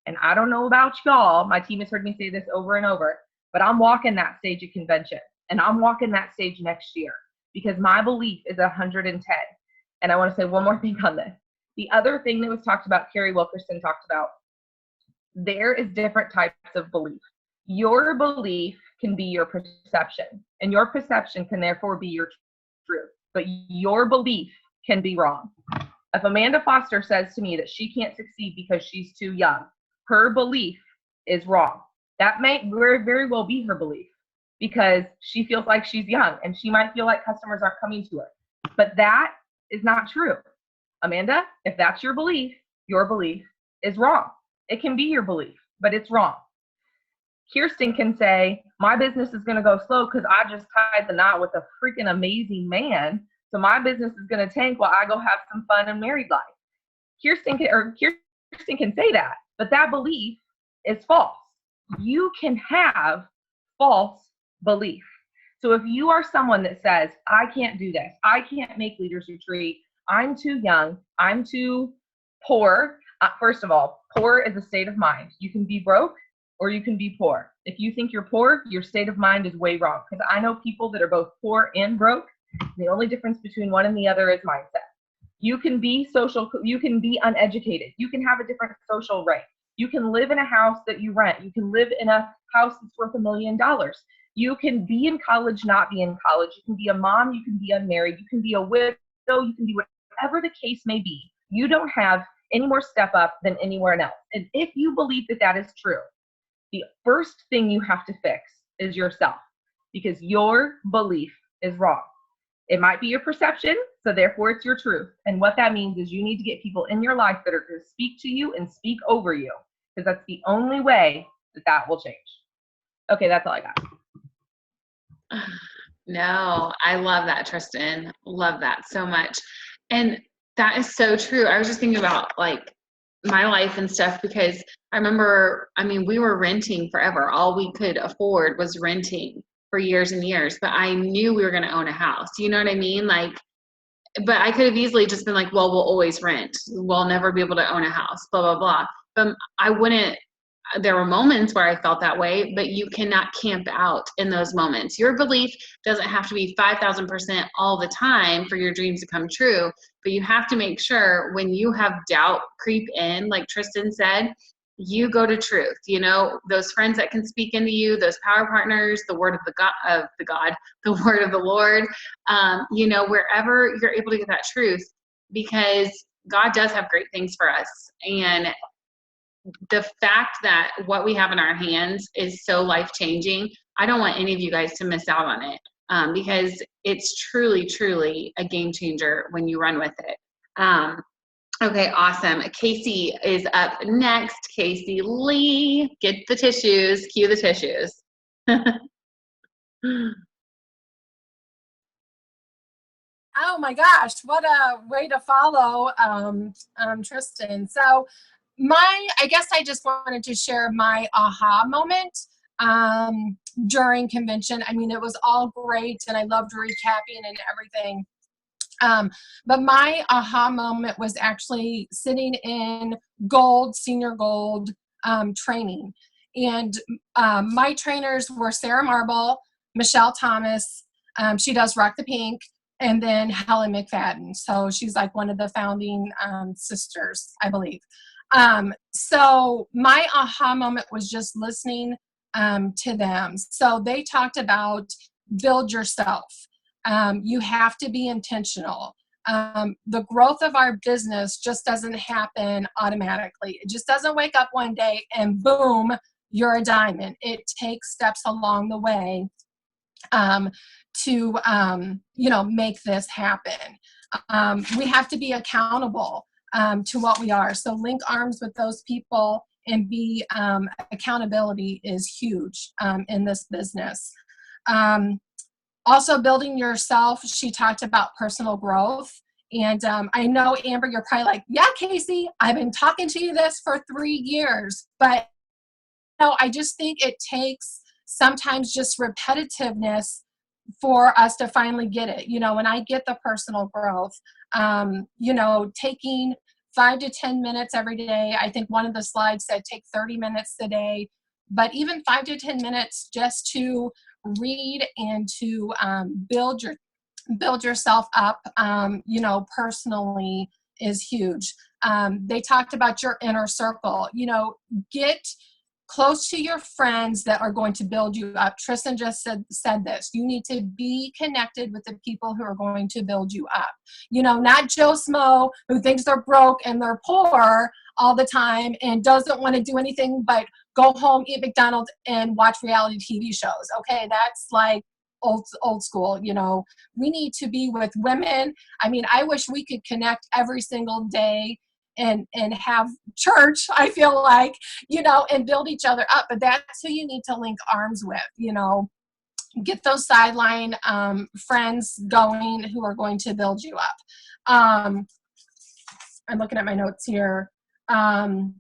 And I don't know about y'all, my team has heard me say this over and over, but I'm walking that stage at convention, and I'm walking that stage next year because my belief is 110. And I want to say one more thing on this. The other thing that was talked about, Carrie Wilkerson talked about, there is different types of belief. Your belief can be your perception, and your perception can therefore be your truth, but your belief can be wrong. If Amanda Foster says to me that she can't succeed because she's too young, her belief is wrong. That may very well be her belief because she feels like she's young and she might feel like customers aren't coming to her. But that is not true. Amanda, if that's your belief is wrong. It can be your belief, but it's wrong. Kirsten can say, my business is going to go slow because I just tied the knot with a freaking amazing man. So my business is going to tank while I go have some fun in married life. Kirsten can say that, but that belief is false. You can have false belief. So if you are someone that says, I can't do this, I can't make leaders retreat, I'm too young, I'm too poor. First of all, poor is a state of mind. You can be broke or you can be poor. If you think you're poor, your state of mind is way wrong. Because I know people that are both poor and broke. The only difference between one and the other is mindset. You can be you can be uneducated. You can have a different social rank. You can live in a house that you rent. You can live in a house that's worth $1 million. You can be in college, not be in college. You can be a mom. You can be unmarried. You can be a widow. You can be whatever the case may be. You don't have any more step up than anywhere else. And if you believe that that is true, the first thing you have to fix is yourself, because your belief is wrong. It might be your perception, so therefore it's your truth. And what that means is you need to get people in your life that are going to speak to you and speak over you, because that's the only way that will change. Okay, that's all I got. No, I love that, Tristan. Love that so much. And that is so true. I was just thinking about like my life and stuff, because I remember, we were renting forever. All we could afford was renting for years and years, but I knew we were going to own a house. You know what I mean? Like, but I could have easily just been like, well, we'll always rent. We'll never be able to own a house, blah, blah, blah. But I wouldn't, there were moments where I felt that way, but you cannot camp out in those moments. Your belief doesn't have to be 5,000% all the time for your dreams to come true, but you have to make sure when you have doubt creep in, like Tristan said, you go to truth. You know, those friends that can speak into you, those power partners, the word of the word of the Lord, wherever you're able to get that truth, because God does have great things for us. And the fact that what we have in our hands is so life-changing, I don't want any of you guys to miss out on it, because it's truly, truly a game changer when you run with it. Okay, awesome. Casey is up next. Casey Lee, get the tissues, cue the tissues. Oh my gosh, what a way to follow Tristan. So I guess I just wanted to share my aha moment during convention. it was all great and I loved recapping and everything. But my aha moment was actually sitting in senior gold training. And my trainers were Sarah Marble, Michelle Thomas, she does Rock the Pink, and then Helen McFadden. So she's like one of the founding sisters, I believe. So my aha moment was just listening to them. So they talked about build yourself. You have to be intentional. The growth of our business just doesn't happen automatically. It just doesn't wake up one day and boom, you're a diamond. It takes steps along the way to make this happen. We have to be accountable to what we are. So link arms with those people and be accountability is huge in this business. Also building yourself, she talked about personal growth. And I know, Amber, you're probably like, yeah, Casey, I've been talking to you this for 3 years. But I just think it takes sometimes just repetitiveness for us to finally get it. And I get the personal growth, taking 5 to 10 minutes every day. I think one of the slides said take 30 minutes a day, but even 5 to 10 minutes just to read and to build yourself up, personally is huge. They talked about your inner circle. Get close to your friends that are going to build you up. Tristan just said this. You need to be connected with the people who are going to build you up. Not Joe Smo who thinks they're broke and they're poor all the time and doesn't want to do anything but go home, eat McDonald's, and watch reality TV shows. Okay, that's like old school. We need to be with women. I wish we could connect every single day and have church, I feel like, and build each other up. But that's who you need to link arms with, get those sideline friends going who are going to build you up. I'm looking at my notes here. And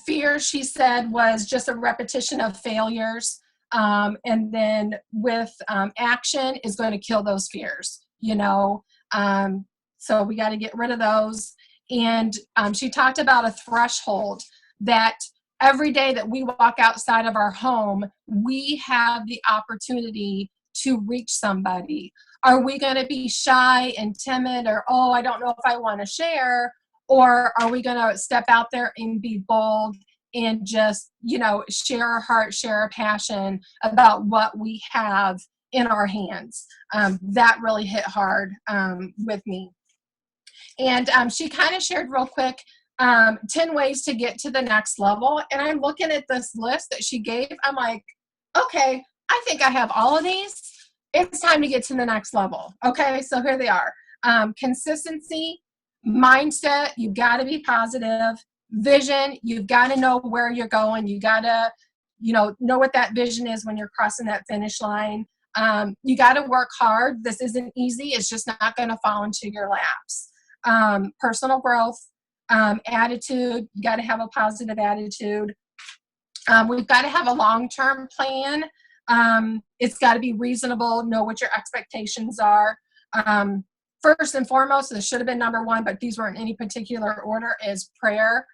fear, she said, was just a repetition of failures. And then with action is going to kill those fears, so we got to get rid of those. And she talked about a threshold that every day that we walk outside of our home, we have the opportunity to reach somebody. Are we going to be shy and timid or, oh, I don't know if I want to share? Or are we going to step out there and be bold and just, share our heart, share our passion about what we have in our hands? That really hit hard with me. And she kind of shared real quick 10 ways to get to the next level. And I'm looking at this list that she gave. I'm like, okay, I think I have all of these. It's time to get to the next level. Okay, so here they are. Consistency, mindset, you've got to be positive. Vision, you've got to know where you're going. You got to, know what that vision is when you're crossing that finish line. You got to work hard. This isn't easy. It's just not going to fall into your laps. Personal growth, attitude, you got to have a positive attitude. We've got to have a long-term plan. It's got to be reasonable, know what your expectations are. First and foremost, this should have been number one, but these weren't in any particular order, is prayer.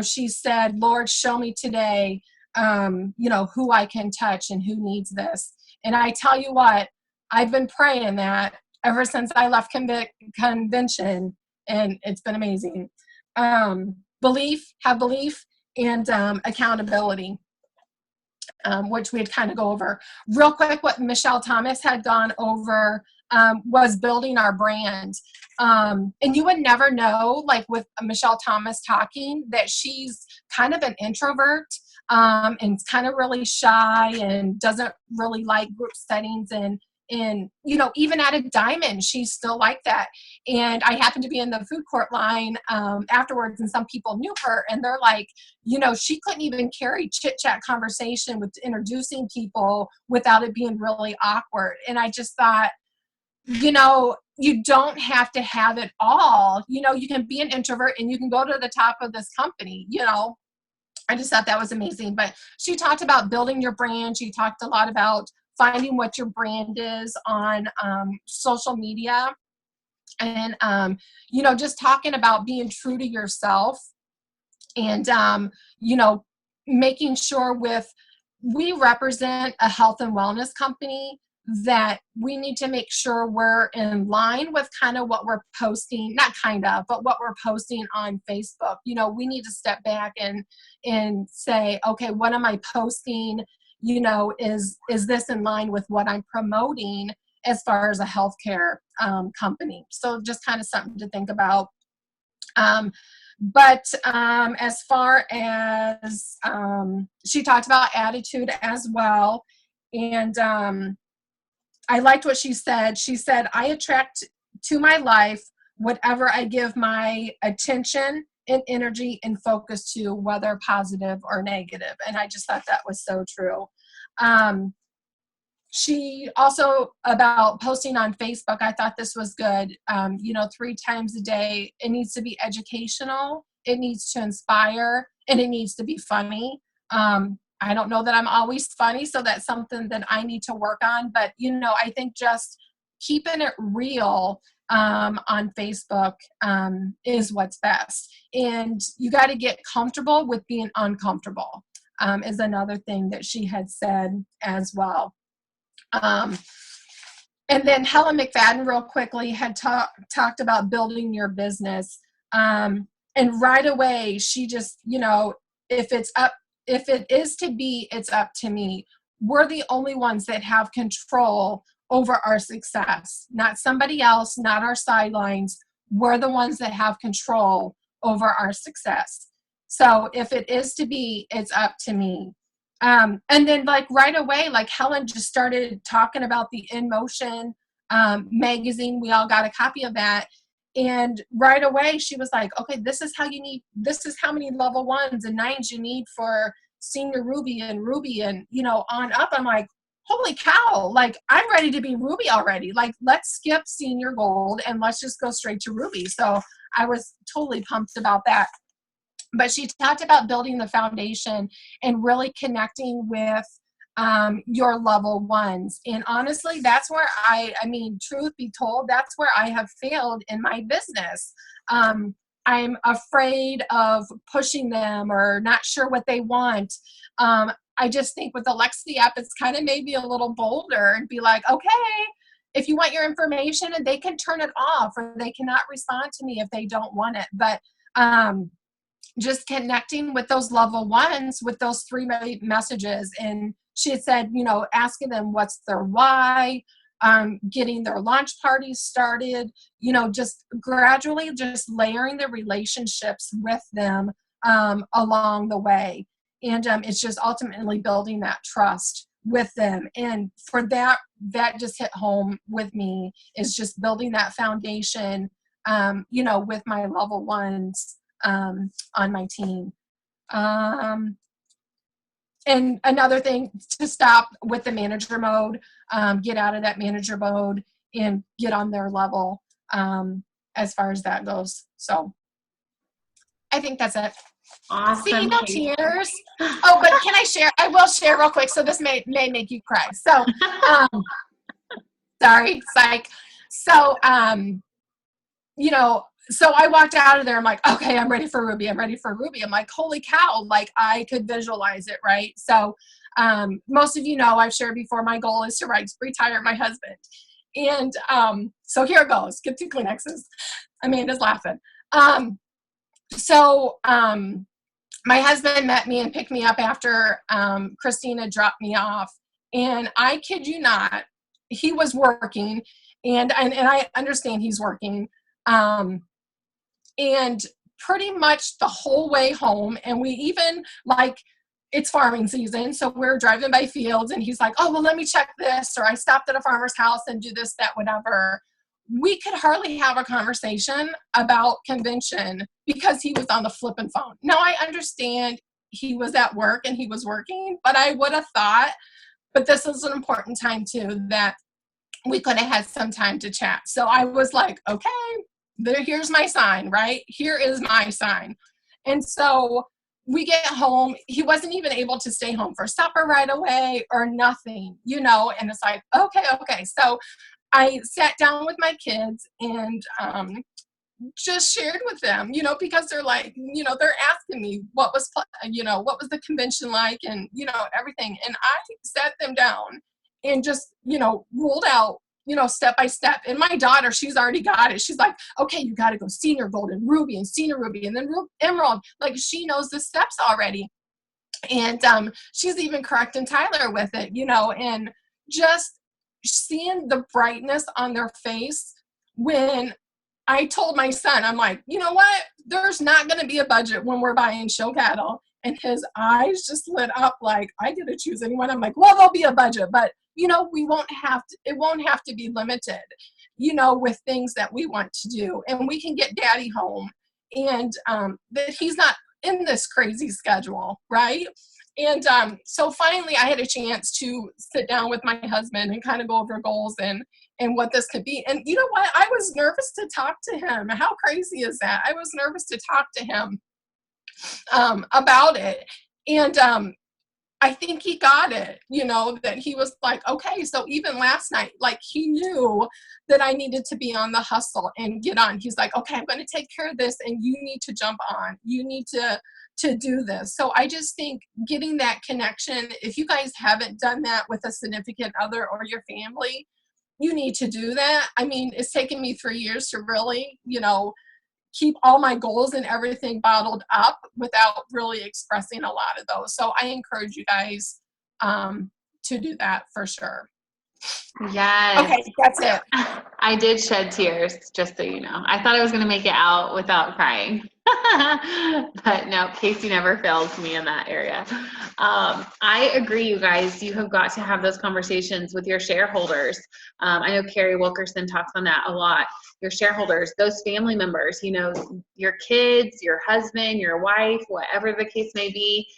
She said, Lord, show me today, who I can touch and who needs this. And I tell you what, I've been praying that ever since I left convention, and it's been amazing. Belief, and accountability, which we'd kind of go over. Real quick, what Michelle Thomas had gone over was building our brand. And you would never know, like with Michelle Thomas talking, that she's kind of an introvert and kind of really shy and doesn't really like group settings. And even at a Diamond, she's still like that. And I happened to be in the food court line afterwards, and some people knew her, and they're like, she couldn't even carry chit-chat conversation with introducing people without it being really awkward. And I just thought, you don't have to have it all. You can be an introvert and you can go to the top of this company, I just thought that was amazing. But she talked about building your brand. She talked a lot about finding what your brand is on social media, and just talking about being true to yourself, and making sure with we represent a health and wellness company that we need to make sure we're in line with kind of what we're posting, not kind of, but what we're posting on Facebook. You know, we need to step back and say, okay, what am I posting? You know, is this in line with what I'm promoting as far as a healthcare company? So just kind of something to think about. But as far as she talked about attitude as well, and I liked what she said. She said, I attract to my life whatever I give my attention and energy and focus to, whether positive or negative. And I just thought that was so true. She also, about posting on Facebook, I thought this was good. 3 times a day, it needs to be educational, it needs to inspire, and it needs to be funny. I don't know that I'm always funny, so that's something that I need to work on. But, I think just keeping it real on Facebook is what's best. And you got to get comfortable with being uncomfortable is another thing that she had said as well. And then Helen McFadden, real quickly, had talked about building your business. And right away, she just, if it is to be, it's up to me. We're the only ones that have control over our success, not somebody else, not our sidelines. We're the ones that have control over our success. So if it is to be, it's up to me. And then right away, Helen just started talking about the In Motion magazine. We all got a copy of that. And right away she was like, okay, this is how many level 1s and 9s you need for senior Ruby and on up. I'm like, holy cow, I'm ready to be Ruby already. Let's skip senior gold and let's just go straight to Ruby. So I was totally pumped about that. But she talked about building the foundation and really connecting with your level 1s. And honestly, that's where truth be told, that's where I have failed in my business. I'm afraid of pushing them or not sure what they want. I just think with the Lexi app, it's kind of maybe a little bolder and be like, okay, if you want your information, and they can turn it off or they cannot respond to me if they don't want it. But just connecting with those level 1s with those 3 messages. And she had said, asking them what's their why, getting their launch parties started, just gradually just layering the relationships with them along the way. And it's just ultimately building that trust with them. And for that just hit home with me, is just building that foundation, with my level 1s on my team. And another thing, to stop with the manager mode, get out of that manager mode and get on their level as far as that goes. So I think that's it. Awesome. See, no tears. Oh, but can I share? I will share real quick. So this may make you cry. So, sorry, psych. So, so I walked out of there. I'm like, okay, I'm ready for Ruby. I'm like, holy cow. I could visualize it. Right. So, most of I've shared before, my goal is to retire my husband. And, so here it goes. Get 2 Kleenexes. Amanda's laughing. My husband met me and picked me up after, Christina dropped me off. And I kid you not, he was working, and I understand he's working. And pretty much the whole way home, and we even it's farming season, so we're driving by fields, and he's like, oh, well, let me check this, or I stopped at a farmer's house and do this, that, whatever. We could hardly have a conversation about convention because he was on the flipping phone. Now, I understand he was at work and he was working, but I would have thought, but this is an important time too, that we could have had some time to chat. So I was like, okay, here's my sign, right? Here is my sign. And so we get home. He wasn't even able to stay home for supper right away or nothing, and it's like, okay. So I sat down with my kids and just shared with them, you know, because they're like, you know, they're asking me what was, you know, what was the convention like, and, you know, everything. And I sat them down and just, you know, ruled out, you know, step by step. And my daughter, she's already got it. She's like, okay, you got to go senior gold and ruby and senior ruby and then emerald. Like, she knows the steps already. And she's even correcting Tyler with it, you know, and just seeing the brightness on their face when I told my son, I'm like, you know what? There's not going to be a budget when we're buying show cattle. And his eyes just lit up like, I get to choose anyone. I'm like, well, there'll be a budget, but, you know, it won't have to be limited, you know, with things that we want to do. And we can get daddy home, and that he's not in this crazy schedule, right? And so finally I had a chance to sit down with my husband and kind of go over goals and what this could be. And you know what? I was nervous to talk to him. How crazy is that? I was nervous to talk to him about it. And I think he got it, you know, that he was like, okay, so even last night, like, he knew that I needed to be on the hustle and get on. He's like, okay, I'm going to take care of this, and you need to jump on. You need to do this. So I just think getting that connection, if you guys haven't done that with a significant other or your family, you need to do that. I mean, it's taken me 3 years to really, you know, keep all my goals and everything bottled up without really expressing a lot of those. So I encourage you guys to do that for sure. Yes. Okay, that's it. I did shed tears, just so you know. I thought I was going to make it out without crying. But no, Casey never fails me in that area. I agree, you guys. You have got to have those conversations with your shareholders. I know Carrie Wilkerson talks on that a lot. Your shareholders, those family members, you know, your kids, your husband, your wife, whatever the case may be.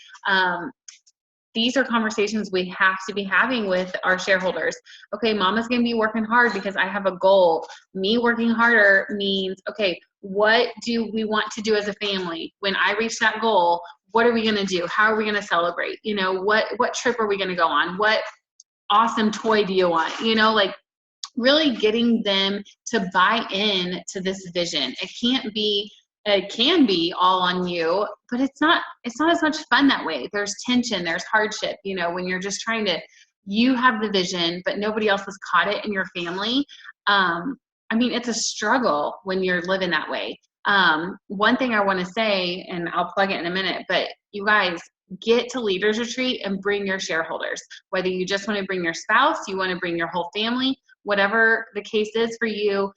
These are conversations we have to be having with our shareholders. Okay, mama's going to be working hard because I have a goal. Me working harder means, okay, what do we want to do as a family? When I reach that goal, what are we going to do? How are we going to celebrate? You know, what trip are we going to go on? What awesome toy do you want? You know, like, really getting them to buy in to this vision. It can be all on you, but it's not as much fun that way. There's tension, there's hardship, you know, when you're just trying to, you have the vision, but nobody else has caught it in your family. I mean, it's a struggle when you're living that way. One thing I want to say, and I'll plug it in a minute, but you guys, get to Leaders Retreat and bring your shareholders. Whether you just want to bring your spouse, you want to bring your whole family, whatever the case is for you,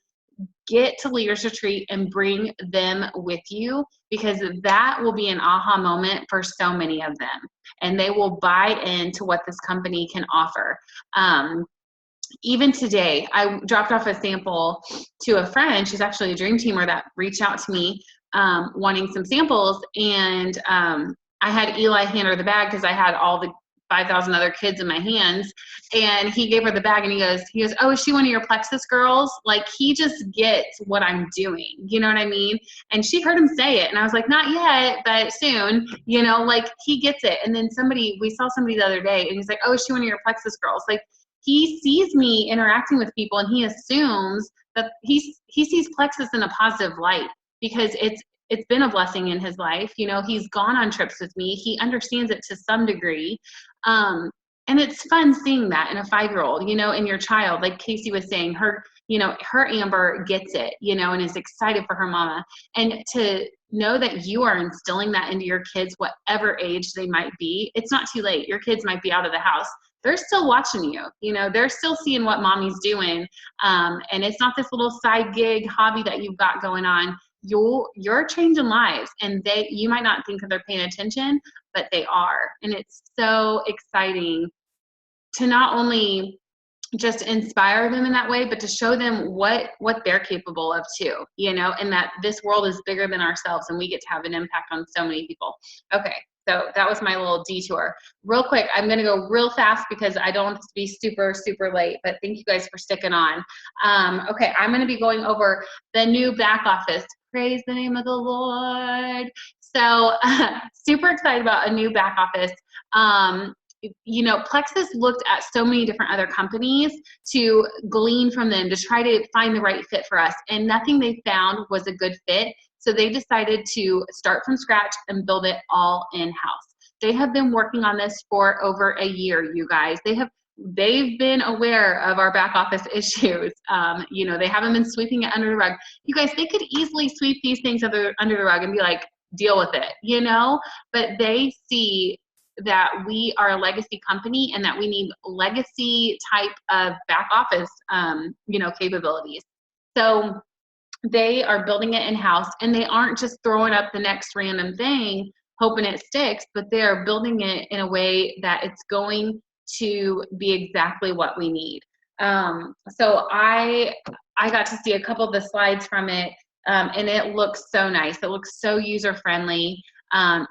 get to Leaders Retreat and bring them with you, because that will be an aha moment for so many of them, and they will buy into what this company can offer. Even today, I dropped off a sample to a friend. She's actually a dream teamer that reached out to me wanting some samples, and I had Eli hand her the bag because I had all the 5,000 other kids in my hands, and he gave her the bag and he goes, oh, is she one of your Plexus girls? Like, he just gets what I'm doing. You know what I mean? And she heard him say it, and I was like, not yet, but soon, you know, like, he gets it. And then we saw somebody the other day, and he's like, oh, is she one of your Plexus girls? Like, he sees me interacting with people, and he assumes that he sees Plexus in a positive light, because it's been a blessing in his life. You know, he's gone on trips with me. He understands it to some degree. And it's fun seeing that in a 5-year-old, you know, in your child. Like Casey was saying, her Amber gets it, you know, and is excited for her mama. And to know that you are instilling that into your kids, whatever age they might be, it's not too late. Your kids might be out of the house. They're still watching you, you know, they're still seeing what mommy's doing. And it's not this little side gig hobby that you've got going on. You're changing lives, and you might not think that they're paying attention, but they are. And it's so exciting to not only just inspire them in that way, but to show them what they're capable of too, you know, and that this world is bigger than ourselves, and we get to have an impact on so many people. Okay. So that was my little detour. Real quick, I'm going to go real fast because I don't want to be super, super late, but thank you guys for sticking on. Okay, I'm going to be going over the new back office. Praise the name of the Lord. So super excited about a new back office. you know, Plexus looked at so many different other companies to glean from them to try to find the right fit for us. And nothing they found was a good fit. So they decided to start from scratch and build it all in-house. They have been working on this for over a year, you guys. They've been aware of our back office issues. You know, they haven't been sweeping it under the rug. You guys, they could easily sweep these things under the rug and be like, deal with it, you know? But they see that we are a legacy company and that we need legacy type of back office, you know, capabilities. So they are building it in-house, and they aren't just throwing up the next random thing, hoping it sticks, but they're building it in a way that it's going to be exactly what we need. So I got to see a couple of the slides from it, and it looks so nice. It looks so user-friendly. I'm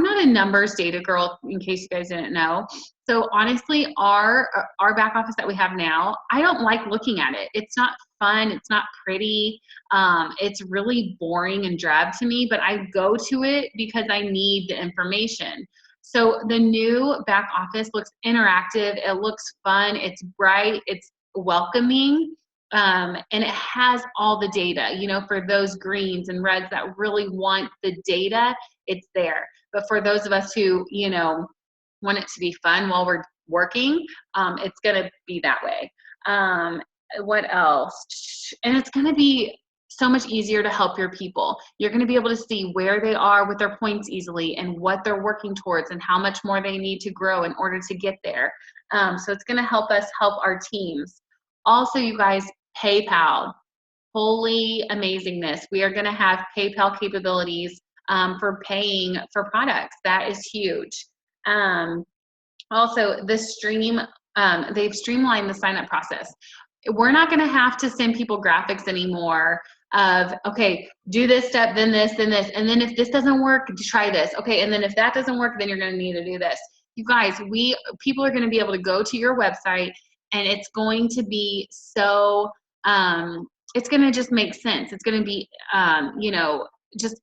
not a numbers data girl, in case you guys didn't know. So honestly, our back office that we have now, I don't like looking at it. It's not fun. It's not pretty. It's really boring and drab to me, but I go to it because I need the information. So the new back office looks interactive. It looks fun. It's bright. It's welcoming. And it has all the data, you know, for those greens and reds that really want the data, it's there. But for those of us who, you know, want it to be fun while we're working, it's going to be that way. What else? And it's going to be so much easier to help your people. You're going to be able to see where they are with their points easily and what they're working towards and how much more they need to grow in order to get there. So it's going to help us help our teams. Also, you guys, PayPal, holy amazingness. We are going to have PayPal capabilities for paying for products. That is huge. Also, they've streamlined the sign-up process. We're not going to have to send people graphics anymore of, okay, do this step, then this, then this, and then if this doesn't work, try this. Okay, and then if that doesn't work, then you're going to need to do this. You guys, people are going to be able to go to your website, and it's going to be so, it's going to just make sense. It's going to be, you know, just,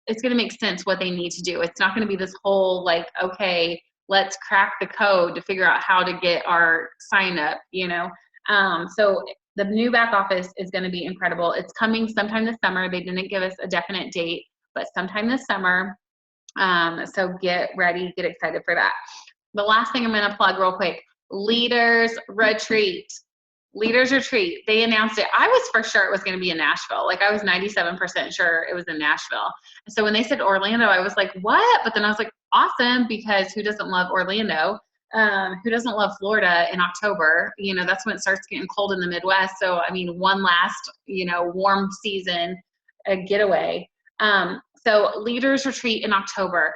it's going to make sense what they need to do. It's not going to be this whole like, okay, let's crack the code to figure out how to get our sign up, you know? So the new back office is going to be incredible. It's coming sometime this summer. They didn't give us a definite date, but sometime this summer. So get ready, get excited for that. The last thing I'm going to plug real quick, Leaders Retreat. Leaders Retreat. They announced it. I was for sure it was going to be in Nashville. Like I was 97% sure it was in Nashville. And so when they said Orlando, I was like, what? But then I was like, awesome, because who doesn't love Orlando? Who doesn't love Florida in October? You know, that's when it starts getting cold in the Midwest. So, I mean, one last, you know, warm season getaway. So Leaders Retreat in October.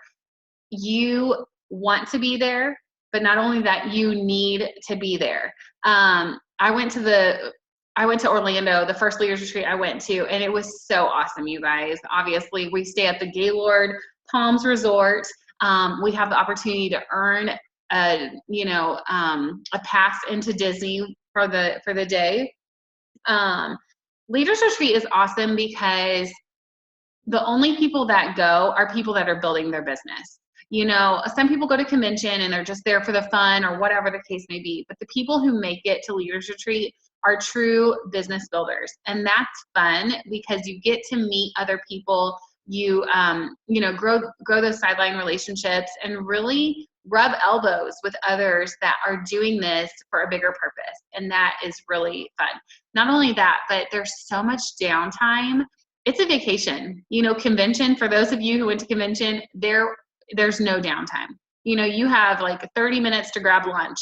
You want to be there, but not only that, you need to be there. I went to Orlando, the first Leaders Retreat I went to, and it was so awesome, you guys. Obviously, we stay at the Gaylord Palms Resort. We have the opportunity to earn a pass into Disney for the day. Leaders Retreat is awesome because the only people that go are people that are building their business. You know, some people go to convention and they're just there for the fun or whatever the case may be. But the people who make it to Leaders Retreat are true business builders. And that's fun because you get to meet other people. You, grow those sideline relationships and really rub elbows with others that are doing this for a bigger purpose. And that is really fun. Not only that, but there's so much downtime. It's a vacation. You know, convention, for those of you who went to convention, there's no downtime. You know, you have like 30 minutes to grab lunch.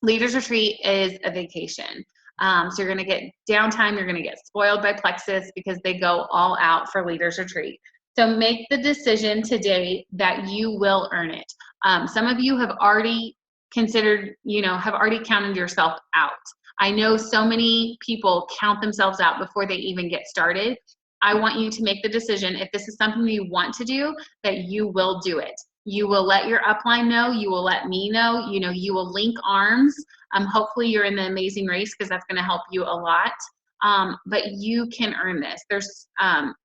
Leaders Retreat is a vacation. So you're going to get downtime. You're going to get spoiled by Plexus because they go all out for Leaders Retreat. So make the decision today that you will earn it. Some of you have already considered, have already counted yourself out. I know so many people count themselves out before they even get started. I want you to make the decision, if this is something you want to do, that you will do it. You will let your upline know. You will let me know. You will link arms. Hopefully you're in the Amazing Race because that's going to help you a lot. But you can earn this. There's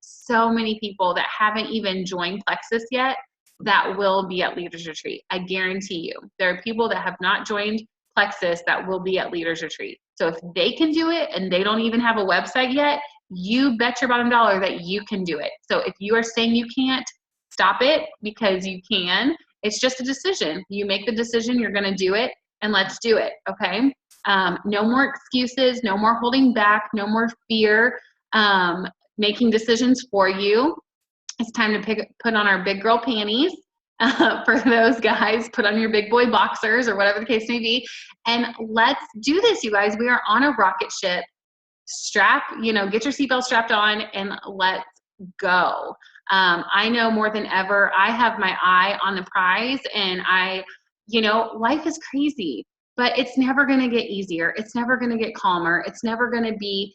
so many people that haven't even joined Plexus yet that will be at Leaders Retreat. I guarantee you. There are people that have not joined Plexus that will be at Leaders Retreat. So if they can do it and they don't even have a website yet, you bet your bottom dollar that you can do it. So if you are saying you can't, stop it, because you can. It's just a decision. You make the decision, you're going to do it, and let's do it, okay? No more excuses, no more holding back, no more fear, making decisions for you. It's time to put on our big girl panties. For those guys, put on your big boy boxers or whatever the case may be. And let's do this, you guys. We are on a rocket ship. Get your seatbelt strapped on and let's go. I know more than ever, I have my eye on the prize, and life is crazy, but it's never going to get easier. It's never going to get calmer. It's never going to be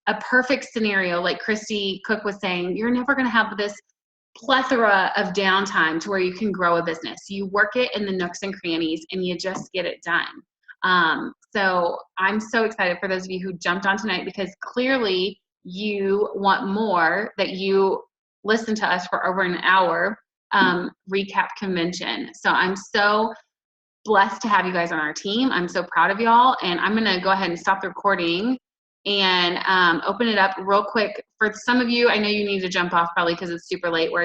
a perfect scenario. Like Christy Cook was saying, you're never going to have this plethora of downtime to where you can grow a business. You work it in the nooks and crannies and you just get it done. So I'm so excited for those of you who jumped on tonight, because clearly you want more, that you listened to us for over an hour recap convention. So I'm so blessed to have you guys on our team. I'm so proud of y'all, and I'm going to go ahead and stop the recording and open it up real quick. For some of you, I know you need to jump off probably because it's super late where